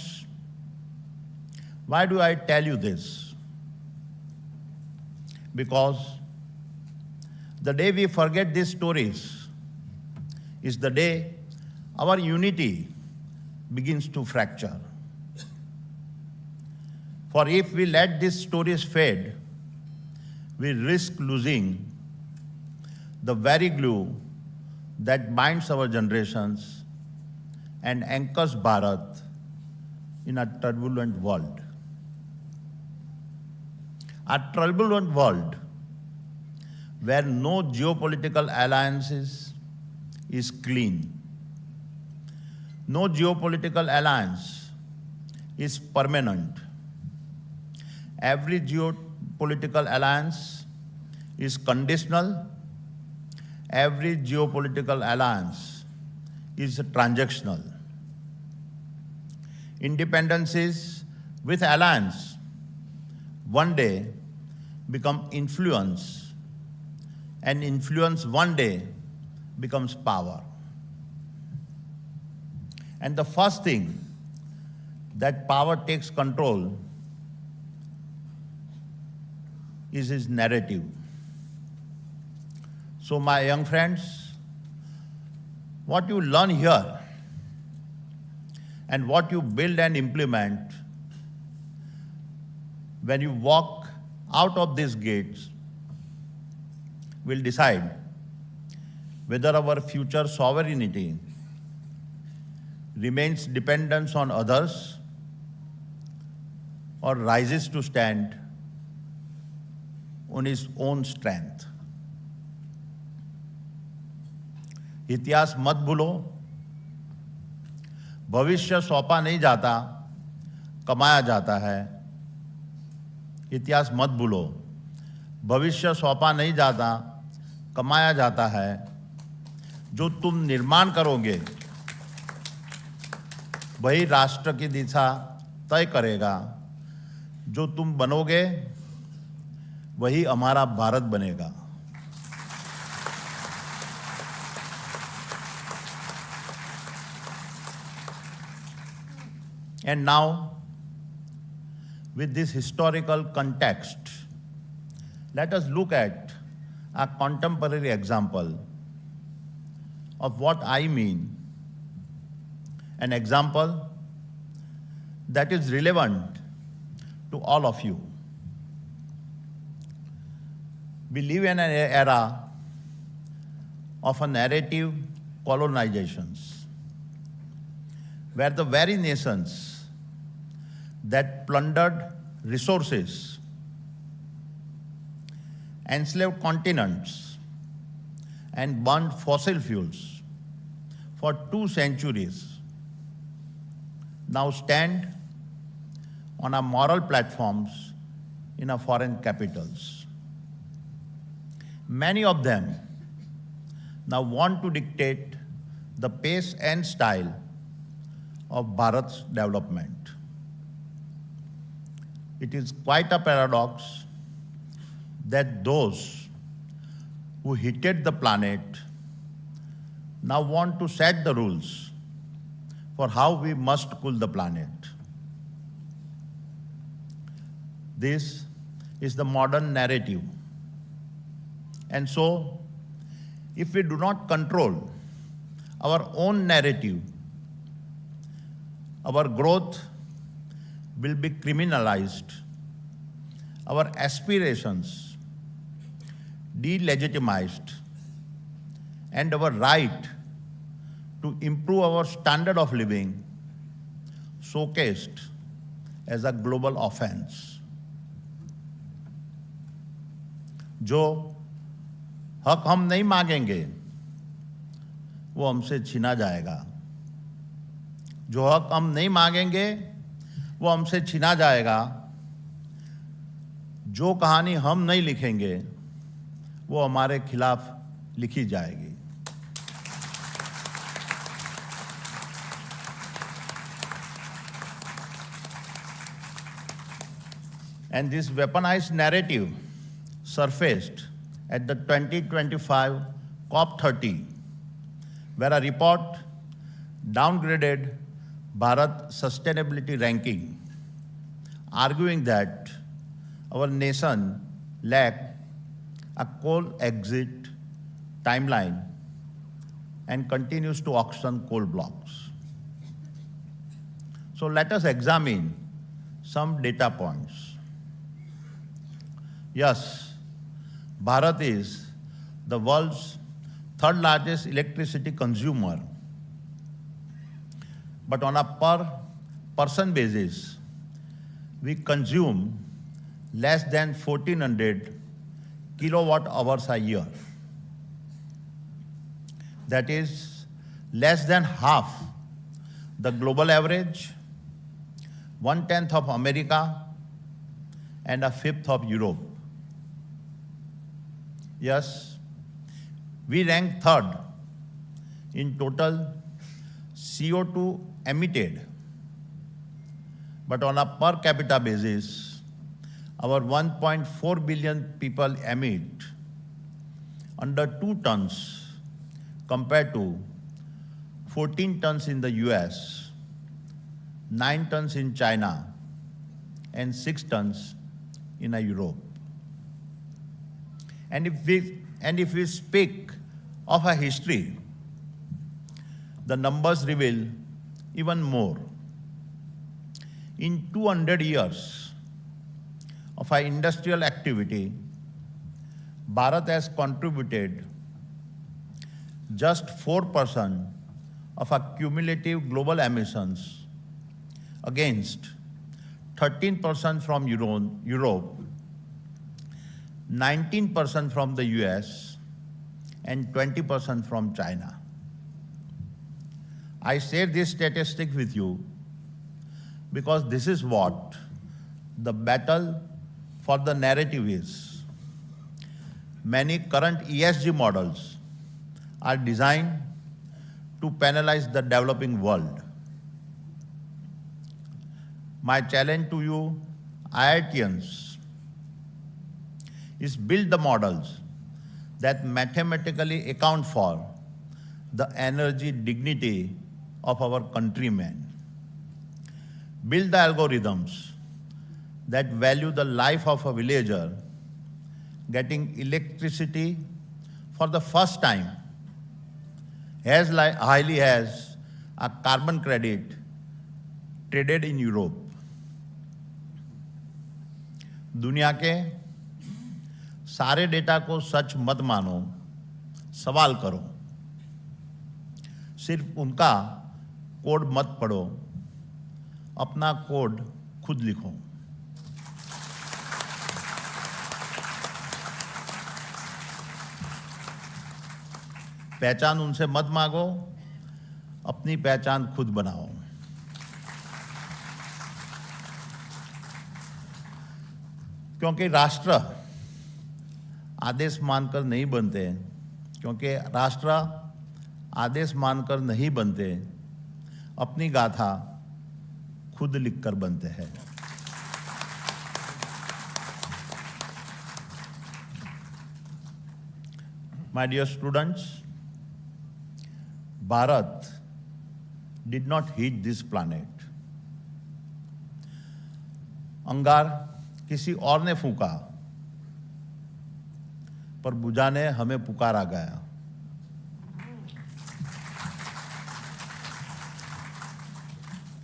why do I tell you this? Because the day we forget these stories is the day our unity begins to fracture. For if we let these stories fade, we risk losing the very glue that binds our generations and anchors Bharat in a turbulent world. A turbulent world where no geopolitical alliances is clean. No geopolitical alliance is permanent. Every geopolitical alliance is conditional. Every geopolitical alliance is transactional. Independencies with alliance one day become influence, and influence one day becomes power. And the first thing that power takes control is his narrative. So my young friends, what you learn here and what you build and implement when you walk out of these gates will decide whether our future sovereignty remains dependent on others or rises to stand on its own strength. इतिहास मत भूलो, भविष्य सौंपा नहीं जाता, कमाया जाता है। इतिहास मत भूलो, भविष्य सौंपा नहीं जाता, कमाया जाता है। जो तुम निर्माण करोगे वही राष्ट्र की दिशा तय करेगा। जो तुम बनोगे वही हमारा भारत बनेगा। And now, with this historical context, let us look at a contemporary example of what I mean, an example that is relevant to all of you. We live in an era of a narrative colonizations, where the very nations that plundered resources, enslaved continents, and burned fossil fuels for 2 centuries now stand on our moral platforms in our foreign capitals. Many of them now want to dictate the pace and style of Bharat's development. It is quite a paradox that those who hated the planet now want to set the rules for how we must cool the planet. This is the modern narrative. And so, if we do not control our own narrative, our growth will be criminalized, our aspirations delegitimized, and our right to improve our standard of living showcased as a global offense. जो हक हम नहीं मांगेंगे वो हमसे छीना जाएगा। जो हक हम नहीं मांगेंगे वो हमसे छीना जाएगा। जो कहानी हम नहीं लिखेंगे वो हमारे खिलाफ लिखी जाएगी। And this weaponized narrative surfaced at the 2025 COP30, where a report downgraded Bharat sustainability ranking, arguing that our nation lacked a coal exit timeline and continues to auction coal blocks. So let us examine some data points. Yes, Bharat is the world's third largest electricity consumer. But on a per person basis, we consume less than 1400 kilowatt hours a year. That is less than half the global average, 1/10 of America, and a fifth of Europe. Yes, we rank third in total CO2 emitted. But on a per capita basis, our 1.4 billion people emit under 2 tons compared to 14 tons in the US, 9 tons in China, and 6 tons in Europe. And if we speak of a history, the numbers reveal even more. In 200 years of our industrial activity, Bharat has contributed just 4% of our cumulative global emissions against 13% from Europe, 19% from the US, and 20% from China. I share this statistic with you because this is what the battle for the narrative is. Many current ESG models are designed to penalize the developing world. My challenge to you, IITians, is build the models that mathematically account for the energy dignity of our countrymen. Build the algorithms that value the life of a villager getting electricity for the first time as highly as a carbon credit traded in Europe. दुनिया के सारे data को सच मत मानो, सवाल करो। सिर्फ उनका कोड मत पढ़ो, अपना कोड खुद लिखो। पहचान उनसे मत मांगो, अपनी पहचान खुद बनाओ। क्योंकि राष्ट्र आदेश मानकर नहीं बनते, क्योंकि राष्ट्र आदेश मानकर नहीं बनते, अपनी गाथा खुद लिखकर बनते हैं। My dear students, Bharat did not hit this planet. अंगार किसी और ने फूंका, पर बुझाने हमें पुकारा गया।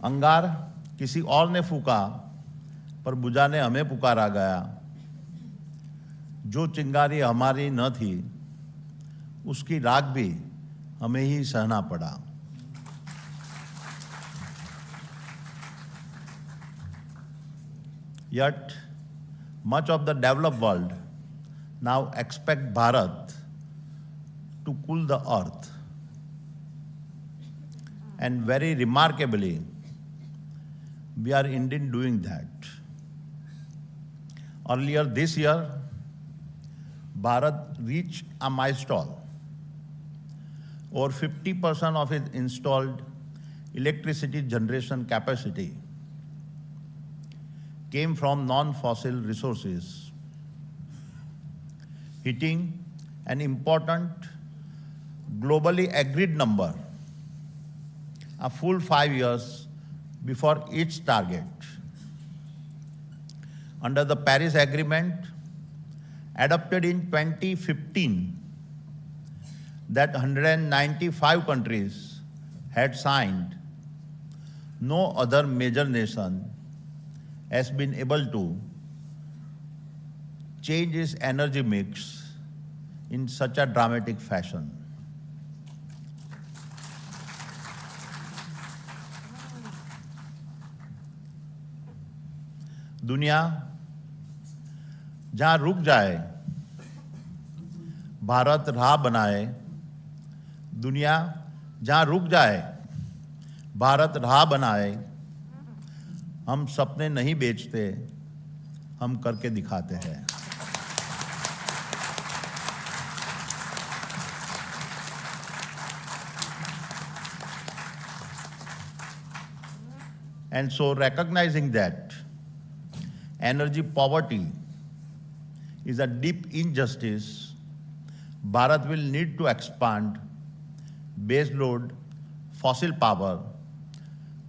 अंगार किसी और ने फूंका, पर बुझाने हमें पुकारा गया। जो चिंगारी हमारी न थी, उसकी राख भी हमें ही सहना पड़ा। Yet, much of the developed world now expect Bharat to cool the earth. And very remarkably, we are indeed doing that. Earlier this year, Bharat reached a milestone. Over 50% of its installed electricity generation capacity came from non-fossil resources, hitting an important globally agreed number a full 5 years before its target. Under the Paris Agreement, adopted in 2015, that 195 countries had signed, no other major nation has been able to change its energy mix in such a dramatic fashion. दुनिया जहां रुक जाए, भारत राह बनाए। दुनिया जहां रुक जाए, भारत राह बनाए। हम सपने नहीं बेचते, हम करके दिखाते हैं। And so, recognizing that energy poverty is a deep injustice, Bharat will need to expand baseload fossil power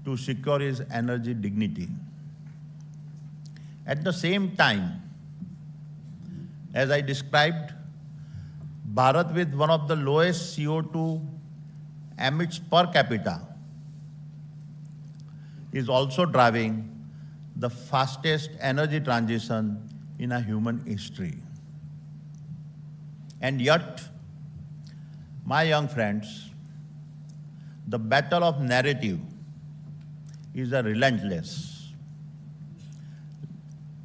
to secure its energy dignity. At the same time, as I described, Bharat, with one of the lowest CO2 emits per capita, is also driving the fastest energy transition in a human history. And yet, my young friends, the battle of narrative is a relentless.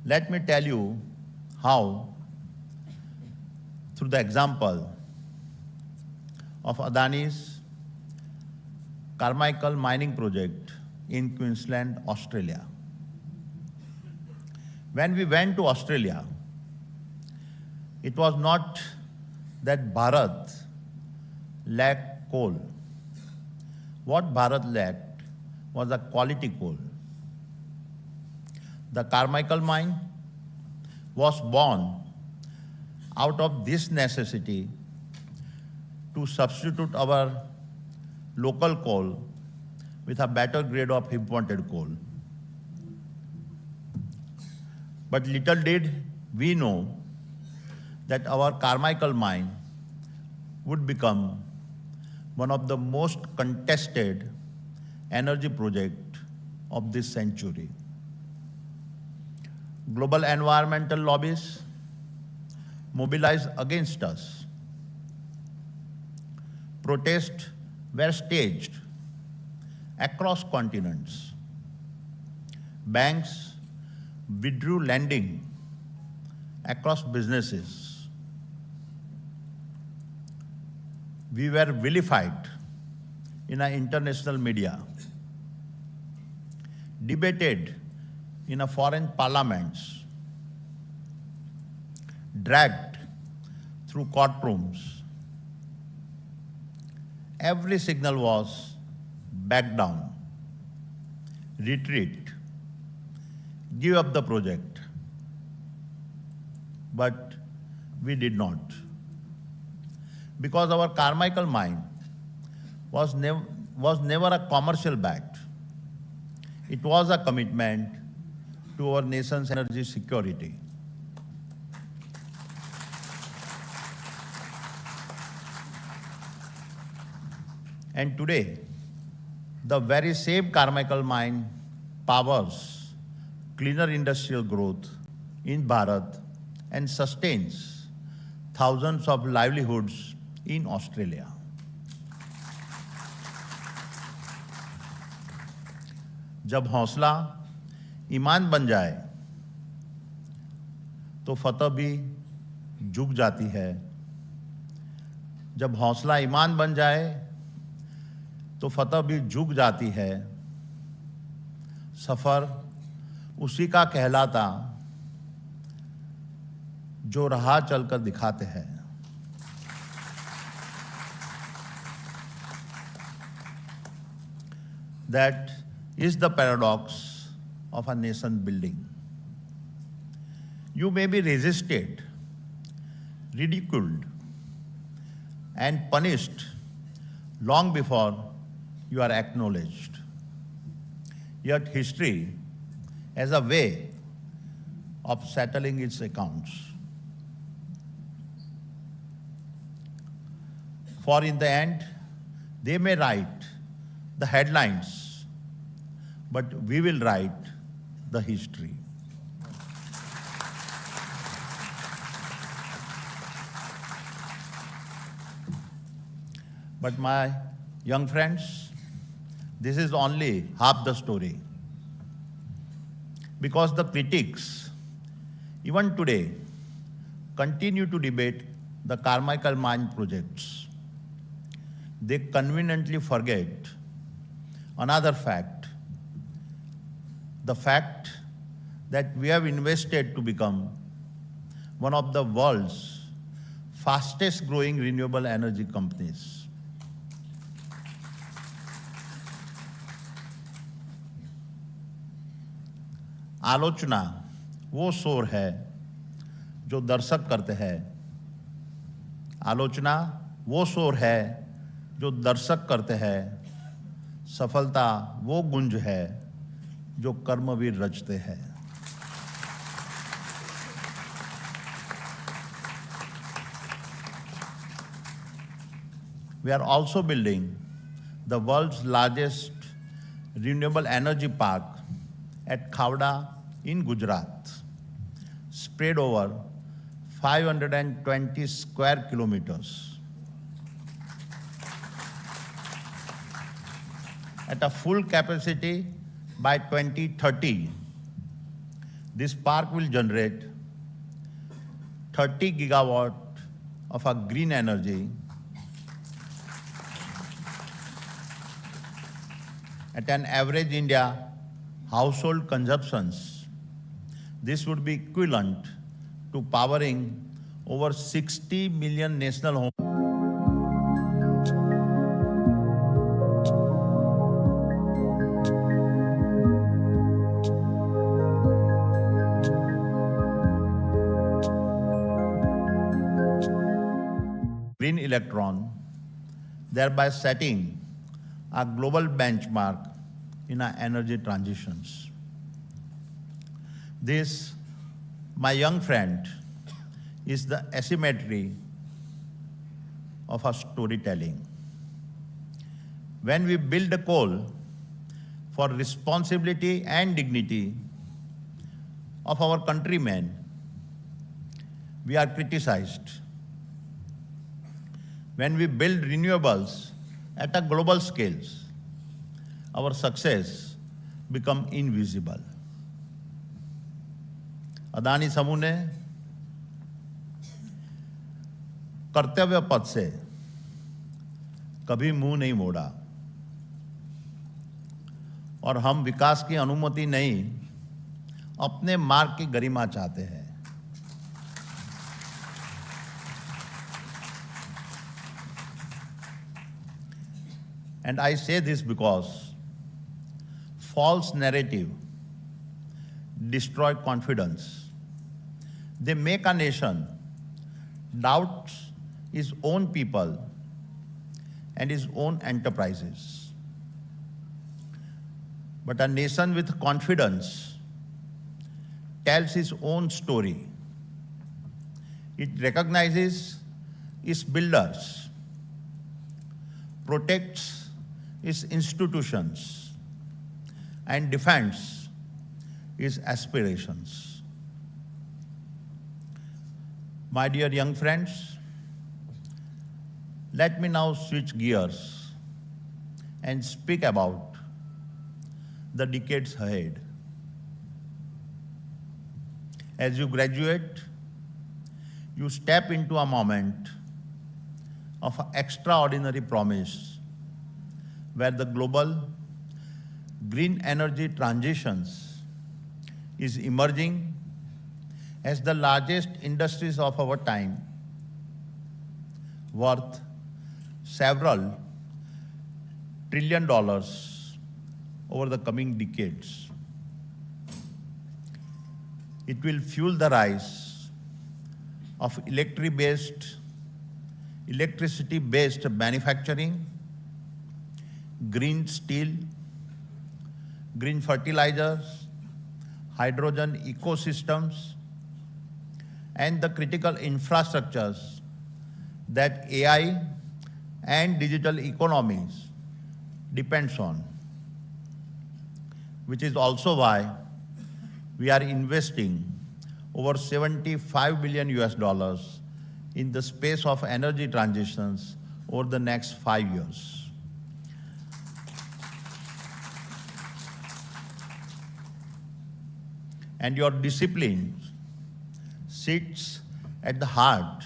Let me tell you how, through the example of Adani's Carmichael mining project in Queensland, Australia. When we went to Australia, it was not that Bharat lacked coal. What Bharat lacked was a quality coal. The Carmichael mine was born out of this necessity to substitute our local coal with a better grade of imported coal. But little did we know that our Carmichael mine would become one of the most contested energy projects of this century. Global environmental lobbies mobilized against us. Protests were staged across continents. Banks withdrew lending across businesses. We were vilified in our international media, debated in a foreign parliaments, dragged through courtrooms. Every signal was back down, retreat, give up the project. But we did not. Because our Carmichael mine was never a commercial bet. It was a commitment to our nation's energy security. And today, the very same Carmichael mine powers cleaner industrial growth in Bharat and sustains thousands of livelihoods in Australia. जब हौसला ईमान बन जाए तो फतह भी झुक जाती है। जब हौसला ईमान बन जाए तो फतह भी झुक जाती है। सफर उसी का कहलाता जो राह चलकर दिखाते हैं। That is the paradox of a nation building. You may be resisted, ridiculed, and punished long before you are acknowledged. Yet history has a way of settling its accounts. For in the end, they may write the headlines, but we will write the history. But my young friends, this is only half the story. Because the critics, even today, continue to debate the Carmichael mine projects. They conveniently forget another fact, the fact that we have invested to become one of the world's fastest growing renewable energy companies. आलोचना वो शोर है जो दर्शक करते हैं। आलोचना वो शोर है जो दर्शक करते हैं। सफलता वो गुंज है जो कर्मवीर रचते हैं। We are also building the world's largest renewable energy park at Khavda in Gujarat, spread over 520 square kilometers. At a full capacity by 2030, this park will generate 30 gigawatt of a green energy at an average India household consumptions. This would be equivalent to powering over 60 million national homes. Green electron, thereby setting a global benchmark in our energy transitions. This, my young friend, is the asymmetry of our storytelling. When we build a coal for responsibility and dignity of our countrymen, we are criticized. When we build renewables at a global scale, our success become invisible. Adani समूह ने कर्तव्य पथ से कभी मुंह नहीं मोड़ा और हम विकास की अनुमति नहीं, अपने मार्ग की गरिमा चाहते हैं। And I say this because false narrative destroy confidence. They make a nation doubt its own people and its own enterprises. But a nation with confidence tells its own story. It recognizes its builders, protects its institutions, and defends its aspirations. My dear young friends, let me now switch gears and speak about the decades ahead. As you graduate, you step into a moment of extraordinary promise where the global green energy transitions is emerging as the largest industries of our time, worth several $1 trillion over the coming decades. It will fuel the rise of electricity-based manufacturing, green steel, green fertilizers, hydrogen ecosystems, and the critical infrastructures that AI and digital economies depends on, which is also why we are investing over $75 billion in the space of energy transitions over the next 5 years. And your discipline sits at the heart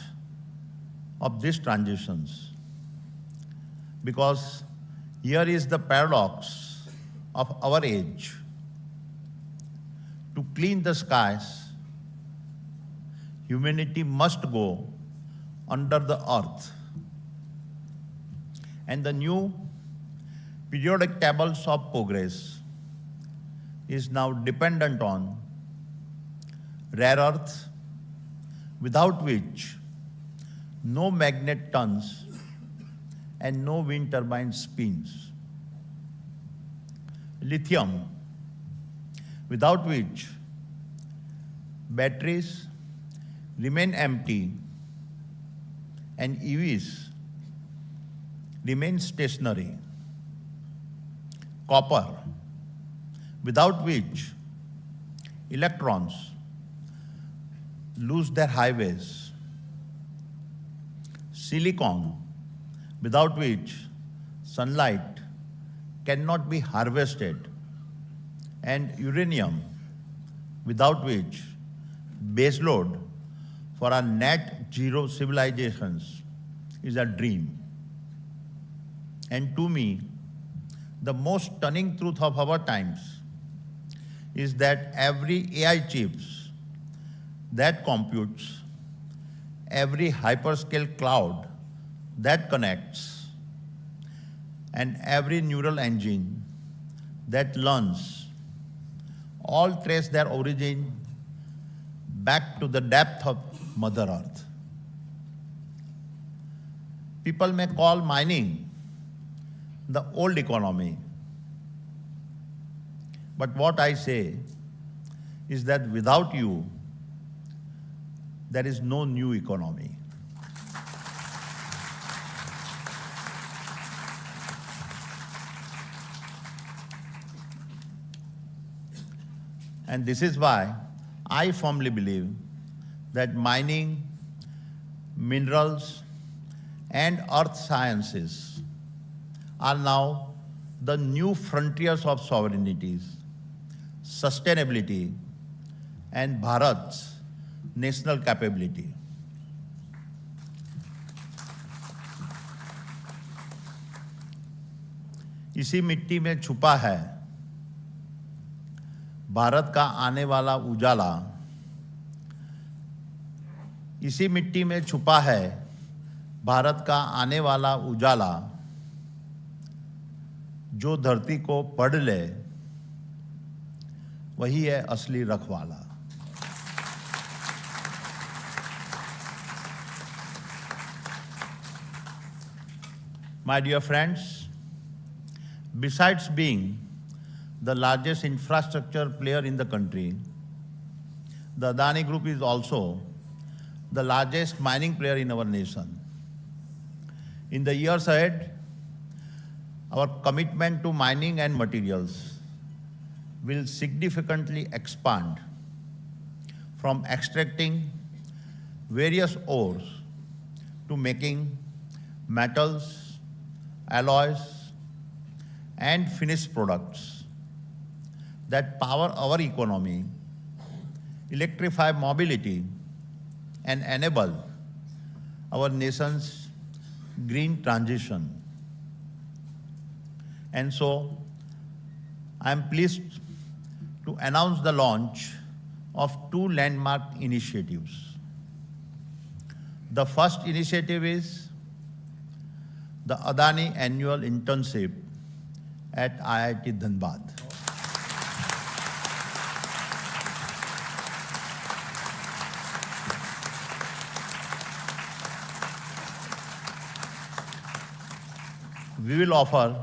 of these transitions, because here is the paradox of our age. To clean the skies, humanity must go under the earth. And the new periodic tables of progress is now dependent on rare earth, without which no magnet turns and no wind turbine spins. Lithium, without which batteries remain empty and EVs remain stationary. Copper, without which electrons lose their highways. Silicon, without which sunlight cannot be harvested. And uranium, without which baseload for our net zero civilizations is a dream. And to me, the most stunning truth of our times is that every AI chips that computes, every hyperscale cloud that connects, and every neural engine that learns all trace their origin back to the depth of Mother Earth. People may call mining the old economy, but what I say is that without you, there is no new economy. And this is why I firmly believe that mining, minerals, and earth sciences are now the new frontiers of sovereignties, sustainability, and Bharat's national capability. इसी मिट्टी में छुपा है भारत का आने वाला उजाला। इसी मिट्टी में छुपा है भारत का आने वाला उजाला। जो धरती को पढ़ ले वही है असली रखवाला। My dear friends, besides being the largest infrastructure player in the country, the Adani Group is also the largest mining player in our nation. In the years ahead, our commitment to mining and materials will significantly expand, from extracting various ores to making metals, alloys, and finished products that power our economy, electrify mobility, and enable our nation's green transition. And so, I am pleased to announce the launch of two landmark initiatives. The first initiative is the Adani annual internship at Iit Dhanbad. We will offer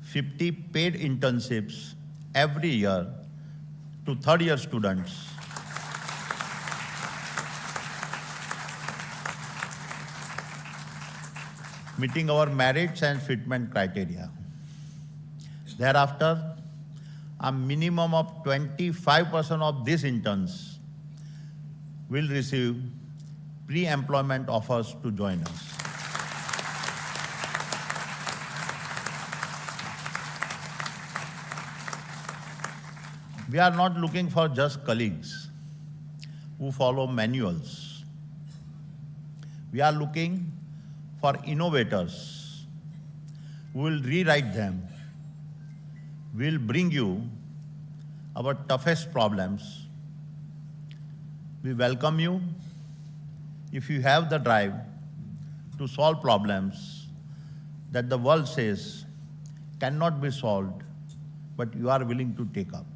50 paid internships every year to third-year students meeting our merits and fitment criteria. Thereafter, a minimum of 25% of these interns will receive pre-employment offers to join us. We are not looking for just colleagues who follow manuals. We are looking for innovators who will rewrite them. We will bring you our toughest problems. We welcome you if you have the drive to solve problems that the world says cannot be solved, but you are willing to take up.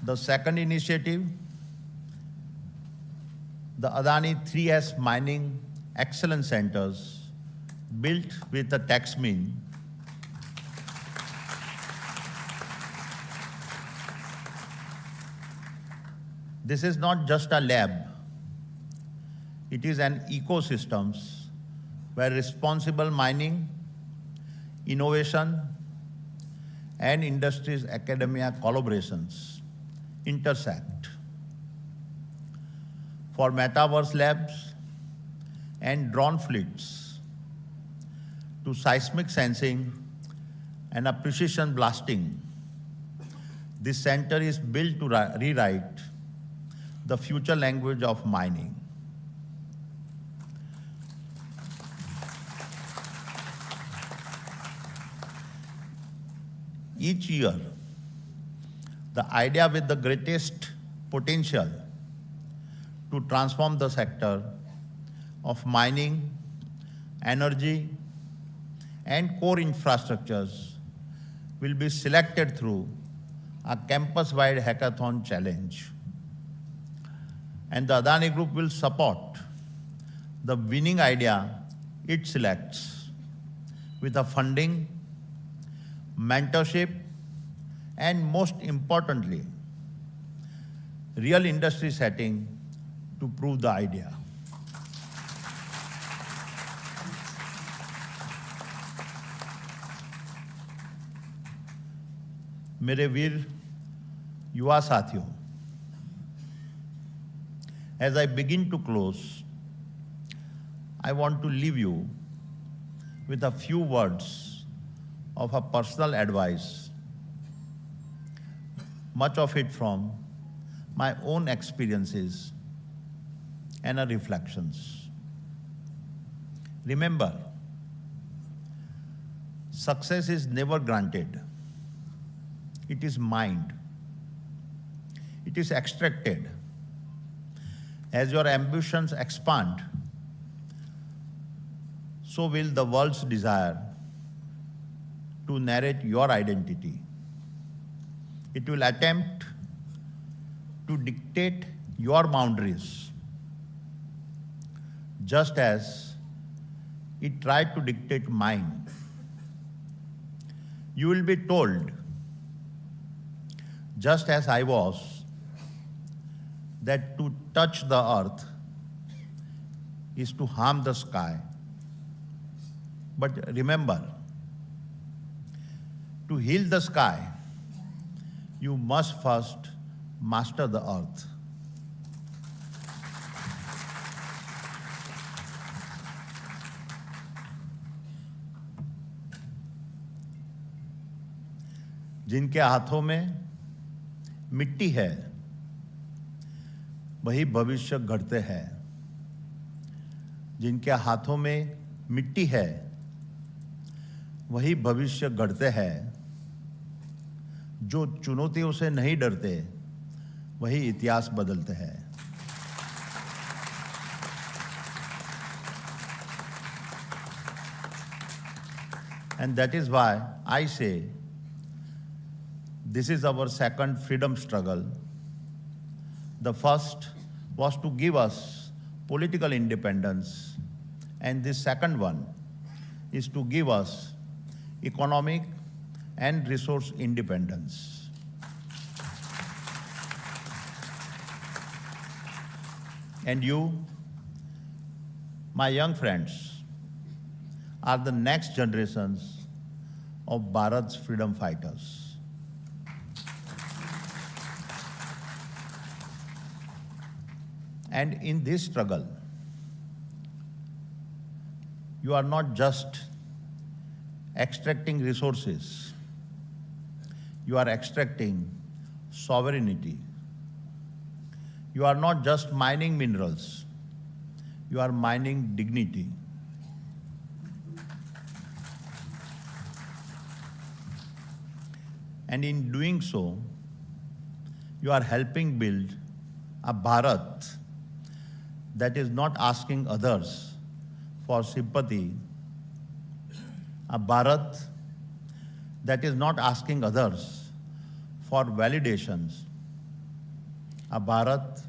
The second initiative, the Adani 3S Mining Excellence Centers, built with a tax mean, this is not just a lab, it is an ecosystem where responsible mining, innovation, and industries academia collaborations intersect. For metaverse labs and drone fleets, to seismic sensing and a precision blasting, this center is built to rewrite the future language of mining. Each year, the idea with the greatest potential to transform the sector of mining, energy, and core infrastructures will be selected through a campus-wide hackathon challenge. And the Adani Group will support the winning idea it selects with a funding, mentorship, and most importantly, real industry setting to prove the idea. मेरे वीर युवा साथियों, as I begin to close, I want to leave you with a few words of a personal advice, much of it from my own experiences and reflections. Remember, success is never granted. It is mined. It is extracted. As your ambitions expand, so will the world's desire to narrate your identity. It will attempt to dictate your boundaries, just as it tried to dictate mine. You will be told, just as I was, that to touch the earth is to harm the sky. But remember, to heal the sky, you must first master the earth. जिनके हाथों में मिट्टी है, वही भविष्य गढ़ते हैं। जिनके हाथों में मिट्टी है, वही भविष्य गढ़ते हैं। जो चुनौतियों से नहीं डरते, वही इतिहास बदलते हैं। And that is why I say, this is our second freedom struggle. The first was to give us political independence, and the second one is to give us economic and resource independence. And you, my young friends, are the next generations of Bharat's freedom fighters. And in this struggle, you are not just extracting resources. You are extracting sovereignty. You are not just mining minerals. You are mining dignity. And in doing so, you are helping build a Bharat that is not asking others for sympathy, a Bharat that is not asking others for validations, a Bharat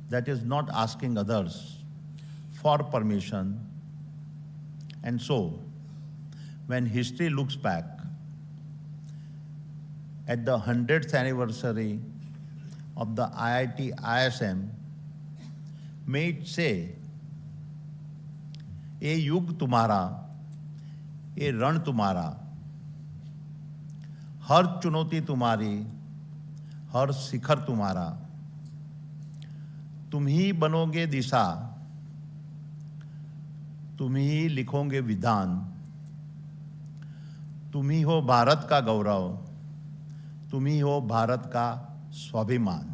that is not asking others for permission. And so, when history looks back at the 100th anniversary of the IIT ISM, may it say, "ये युग तुम्हारा, ये रण तुम्हारा, हर चुनौती तुम्हारी, हर शिखर तुम्हारा, तुम ही बनोगे दिशा, तुम ही लिखोगे विधान, तुम ही हो भारत का गौरव, तुम ही हो भारत का स्वाभिमान."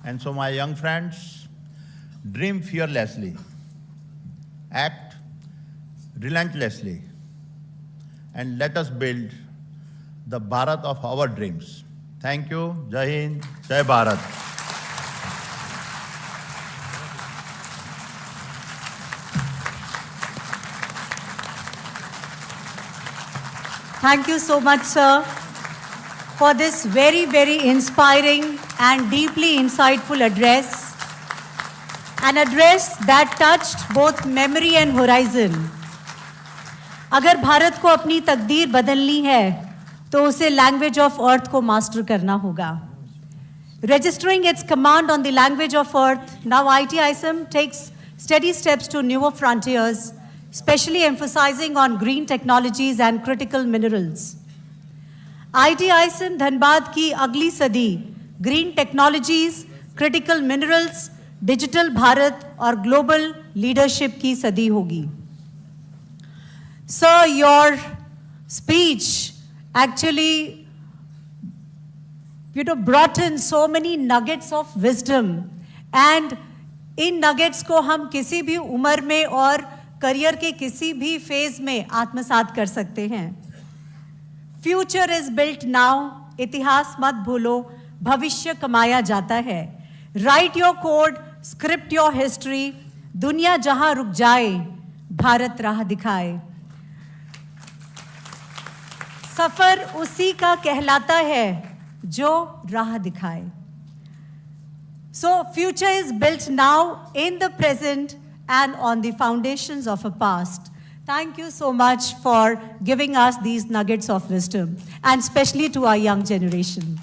And so, my young friends, dream fearlessly, act relentlessly, and let us build the Bharat of our dreams. Thank you. Jai Hind, Jai Bharat. Thank you so much, sir, for this very, very inspiring and deeply insightful address. An address that touched both memory and horizon. अगर भारत को अपनी तकदीर बदलनी है, तो उसे language of earth को master करना होगा. Registering its command on the language of earth, now IIT ISM takes steady steps to newer frontiers, especially emphasizing on green technologies and critical minerals. IIT ISM Dhanbad की अगली सदी green technologies, critical minerals, digital Bharat और global leadership की सदी होगी. Sir, your speech actually brought in so many nuggets of wisdom, and in nuggets को हम किसी भी उम्र में और करियर के किसी भी फेज में आत्मसात कर सकते हैं. फ्यूचर इज बिल्ट नाउ, इतिहास मत भूलो, भविष्य कमाया जाता है. Right your code, script your history, दुनिया जहां रुक जाए, भारत राह दिखाए. सफर उसी का कहलाता है जो राह दिखाए. So future is built now in the present and on the foundations of a past. Thank you so much for giving us these nuggets of wisdom, and especially to our young generation.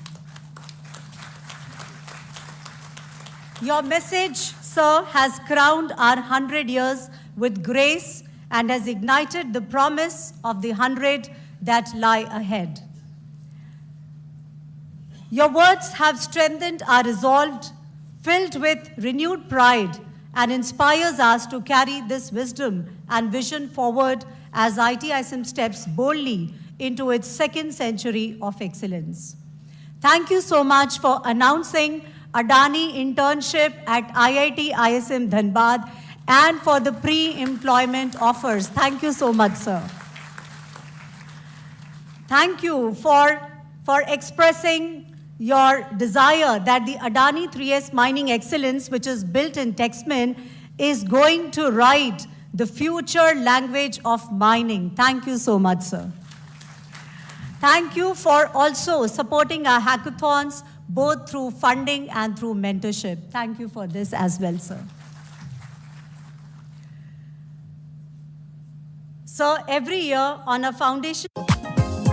Your message, sir, has crowned our 100 years with grace and has ignited the promise of the 100 that lie ahead. Your words have strengthened our resolve, filled with renewed pride, and inspires us to carry this wisdom and vision forward as IIT ISM steps boldly into its second century of excellence. Thank you so much for announcing Adani internship at IIT ISM Dhanbad and for the pre-employment offers. Thank you so much, sir. Thank you for expressing your desire that the Adani 3S mining excellence, which is built in Texmin, is going to write the future language of mining. Thank you so much, sir. Thank you for also supporting our hackathons, both through funding and through mentorship. Thank you for this as well, sir. Sir, every year on a foundation...